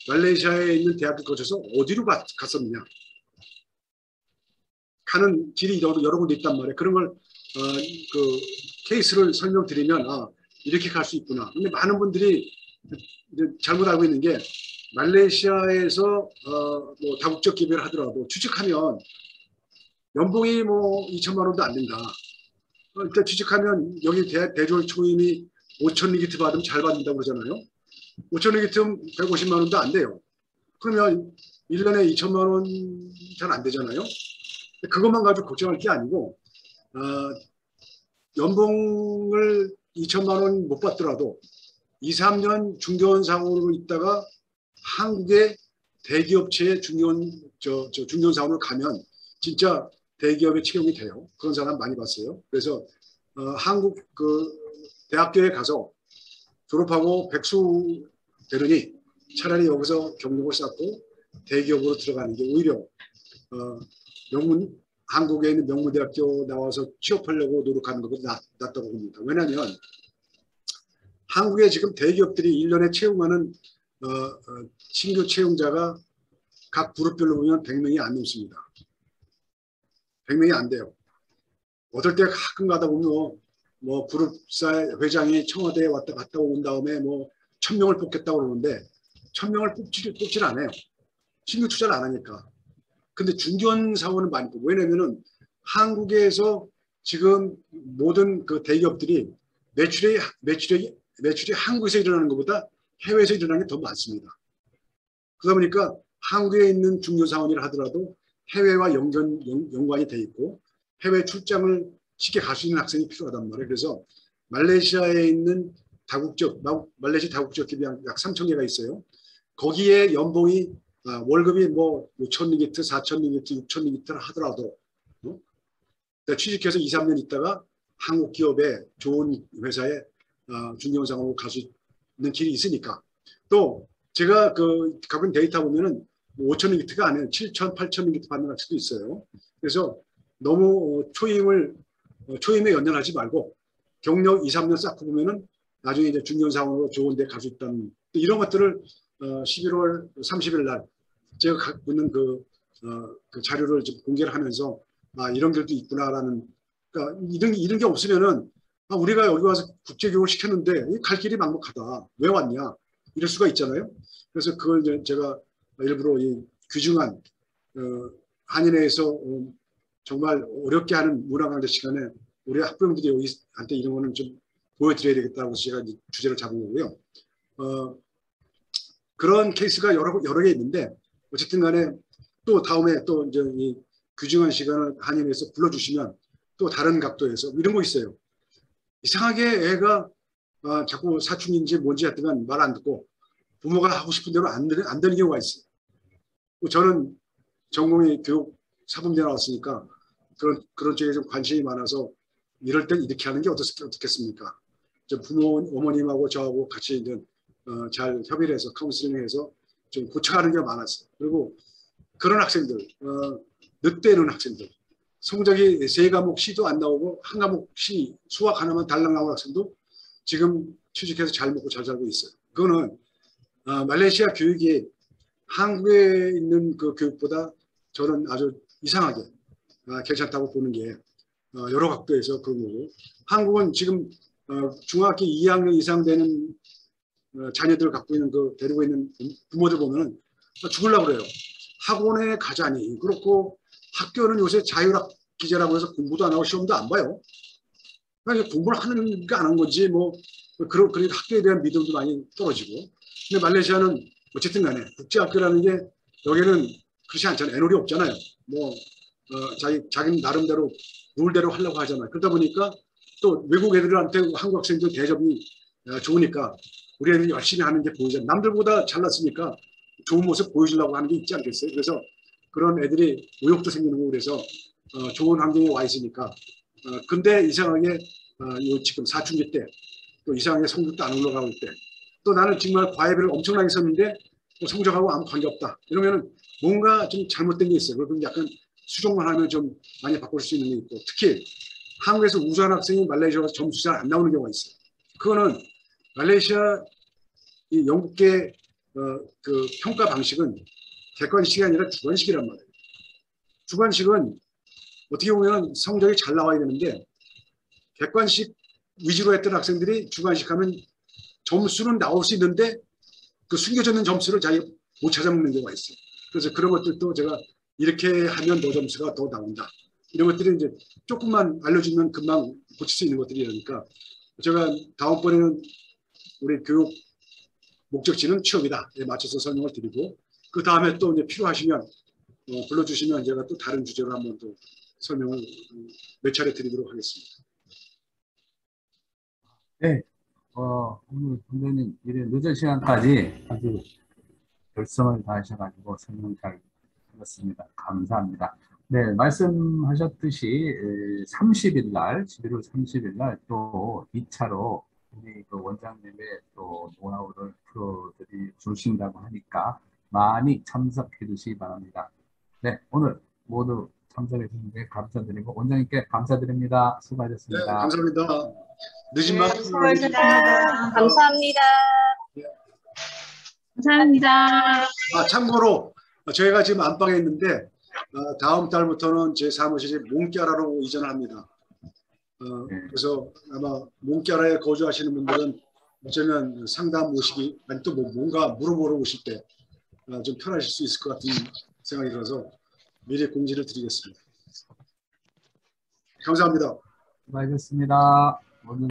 말레이시아에 있는 대학을 거쳐서 어디로 갔었느냐. 가는 길이 여러 군데 있단 말이에요. 그런 걸 케이스를 설명드리면 이렇게 갈 수 있구나. 근데 많은 분들이 잘못 알고 있는 게 말레이시아에서 뭐 다국적 기업을 하더라도 취직하면 연봉이 뭐 2천만 원도 안 된다. 일단 취직하면 여기 대졸 초임이 5천 리기트 받으면 잘 받는다고 그러잖아요. 5천 리기트면 150만 원도 안 돼요. 그러면 1년에 2천만 원 잘 안 되잖아요. 그것만 가지고 걱정할 게 아니고 연봉을 2천만 원 못 받더라도 2, 3년 중견 사원으로 있다가 한국의 대기업체의 중견 사원으로 가면 진짜 대기업에 채용이 돼요. 그런 사람 많이 봤어요. 그래서 한국 대학교에 가서 졸업하고 백수 되느니 차라리 여기서 경력을 쌓고 대기업으로 들어가는 게 오히려 한국에 있는 명문대학교 나와서 취업하려고 노력하는 것보다 낫다고 봅니다. 왜냐하면 한국의 지금 대기업들이 1년에 채용하는 신규 채용자가 각 그룹별로 보면 100명이 안 넘습니다. 100명이 안 돼요. 어떨 때 가끔 가다 보면 뭐 그룹사 회장이 청와대에 왔다 갔다 온 다음에 뭐 1000명을 뽑겠다고 그러는데 1000명을 뽑질 않아요. 신규 투자를 안 하니까. 근데 중견 사원은 많이 뽑고, 왜냐면은 한국에서 지금 모든 그 대기업들이 매출이 한국에서 일어나는 것보다 해외에서 일어나는 게 더 많습니다. 그러다 보니까 한국에 있는 중견 사원이라 하더라도 해외와 연관이 돼 있고 해외 출장을 쉽게 갈 수 있는 학생이 필요하단 말이에요. 그래서 말레이시아에 있는 말레이시아 다국적 기업이 약 3,000개가 있어요. 거기에 연봉이 월급이 뭐 5,000링기트, 4,000링기트, 6,000링기트를 하더라도 취직해서 2, 3년 있다가 한국 기업의 좋은 회사에 중견상으로 갈 수 있는 길이 있으니까. 또 제가 갖고 있는 데이터 보면은 5,000링기트가 아니에요. 7,000, 8,000링기트 받는 학생도 있어요. 그래서 너무 초임에 연연하지 말고 경력 2, 3년 쌓고 보면은 나중에 이제 중견상으로 좋은 데 갈 수 있다는 이런 것들을 11월 30일 날 제가 갖고 있는 그 자료를 좀 공개를 하면서 이런 길도 있구나라는, 그러니까 이런 게 없으면은 우리가 여기 와서 국제교육을 시켰는데 갈 길이 막막하다. 왜 왔냐? 이럴 수가 있잖아요. 그래서 그걸 이제 제가 일부러 이 귀중한 한인회에서 정말 어렵게 하는 문화강좌 시간에 우리 학부형들이 여기한테 이런 거는 좀 보여드려야 되겠다고 제가 주제를 잡은 거고요. 그런 케이스가 여러 개 있는데 어쨌든 간에 또 다음에 또 이제 이 귀중한 시간을 한인회에서 불러주시면 또 다른 각도에서 이런 거 있어요. 이상하게 애가 자꾸 사춘기인지 뭔지 하여튼 말 안 듣고 부모가 하고 싶은 대로 안 되는 경우가 있어요. 저는 전공이 교육 사범대 나왔으니까 그런 쪽에 좀 관심이 많아서 이럴 땐 이렇게 하는 게 어떻겠습니까? 부모, 어머님하고 저하고 같이 잘 협의를 해서 카운슬링해서 좀 고쳐가는 게 많았어요. 그리고 그런 학생들, 늦대는 학생들, 성적이 3과목 C도 안 나오고 한 과목 C, 수학 하나만 달랑 나온 학생도 지금 취직해서 잘 먹고 잘 살고 있어요. 그거는 말레이시아 교육이 한국에 있는 그 교육보다 저는 아주 이상하게 괜찮다고 보는 게 여러 각도에서 그런 거고, 한국은 지금 중학교 2학년 이상 되는 자녀들을 갖고 있는 데리고 있는 부모들 보면은 죽으려고 그래요. 학원에 가자니. 그렇고 학교는 요새 자율학 기제라고 해서 공부도 안 하고 시험도 안 봐요. 그러니까 공부를 하는 게 안 한 건지 그러니까 학교에 대한 믿음도 많이 떨어지고. 근데 말레이시아는 어쨌든 간에 국제학교라는 게 여기는 그렇지 않잖아요. 애놀이 없잖아요. 자기 나름대로 룰대로 하려고 하잖아요. 그러다 보니까 또 외국 애들한테 한국 학생들 대접이 좋으니까 우리 애들이 열심히 하는 게 보이잖아요. 남들보다 잘났으니까 좋은 모습 보여주려고 하는 게 있지 않겠어요? 그래서 그런 애들이 의욕도 생기는 거고 그래서 좋은 환경에 와 있으니까. 근데 이상하게 지금 사춘기 때 또 이상하게 성적도 안 올라가고 때 또 나는 정말 과외비를 엄청나게 썼는데 성적하고 아무 관계없다. 이러면 뭔가 좀 잘못된 게 있어요. 그럼 약간 수정만 하면 좀 많이 바꿀 수 있는 게 있고, 특히 한국에서 우수한 학생이 말레이시아 가서 점수 잘 안 나오는 경우가 있어요. 그거는 말레이시아 이 영국계 그 평가 방식은 객관식이 아니라 주관식이란 말이에요. 주관식은 어떻게 보면 성적이 잘 나와야 되는데 객관식 위주로 했던 학생들이 주관식 하면 점수는 나올 수 있는데 그 숨겨져 있는 점수를 자기가 못 찾아먹는 경우가 있어요. 그래서 그런 것들도 제가 이렇게 하면 너 점수가 더 나온다. 이런 것들이 이제 조금만 알려주면 금방 고칠 수 있는 것들이니까 제가 다음번에는 우리 교육 목적지는 취업이다. 맞춰서 설명을 드리고 그 다음에 또 이제 필요하시면 불러주시면 제가 또 다른 주제로 한번 또 설명을 몇 차례 드리도록 하겠습니다. 네, 오늘 선생님 이런 늦은 시간까지 아주 열성을 다하셔가지고 설명 잘 들었습니다. 감사합니다. 네, 말씀하셨듯이 30일 날, 11월 30일 날 또 2차로 우리 그 원장님의 또 노하우를 풀어드리 주신다고 하니까 많이 참석해 주시기 바랍니다. 네, 오늘 모두 참석해 주신 데 감사드리고 원장님께 감사드립니다. 네, 수고하셨습니다. 감사합니다. 늦은 밤 수고하셨습니다. 감사합니다. 감사합니다. 참고로 저희가 지금 안방에 있는데 다음 달부터는 제 사무실이 몽키아라로 이전을 합니다. 그래서 아마 몽키아라에 거주하시는 분들은 어쩌면 상담 오시기 아니 또 뭔가 물어보러 오실 때 좀 편하실 수 있을 것 같은 생각이 들어서 미리 공지를 드리겠습니다. 감사합니다. 수고하셨습니다. 모든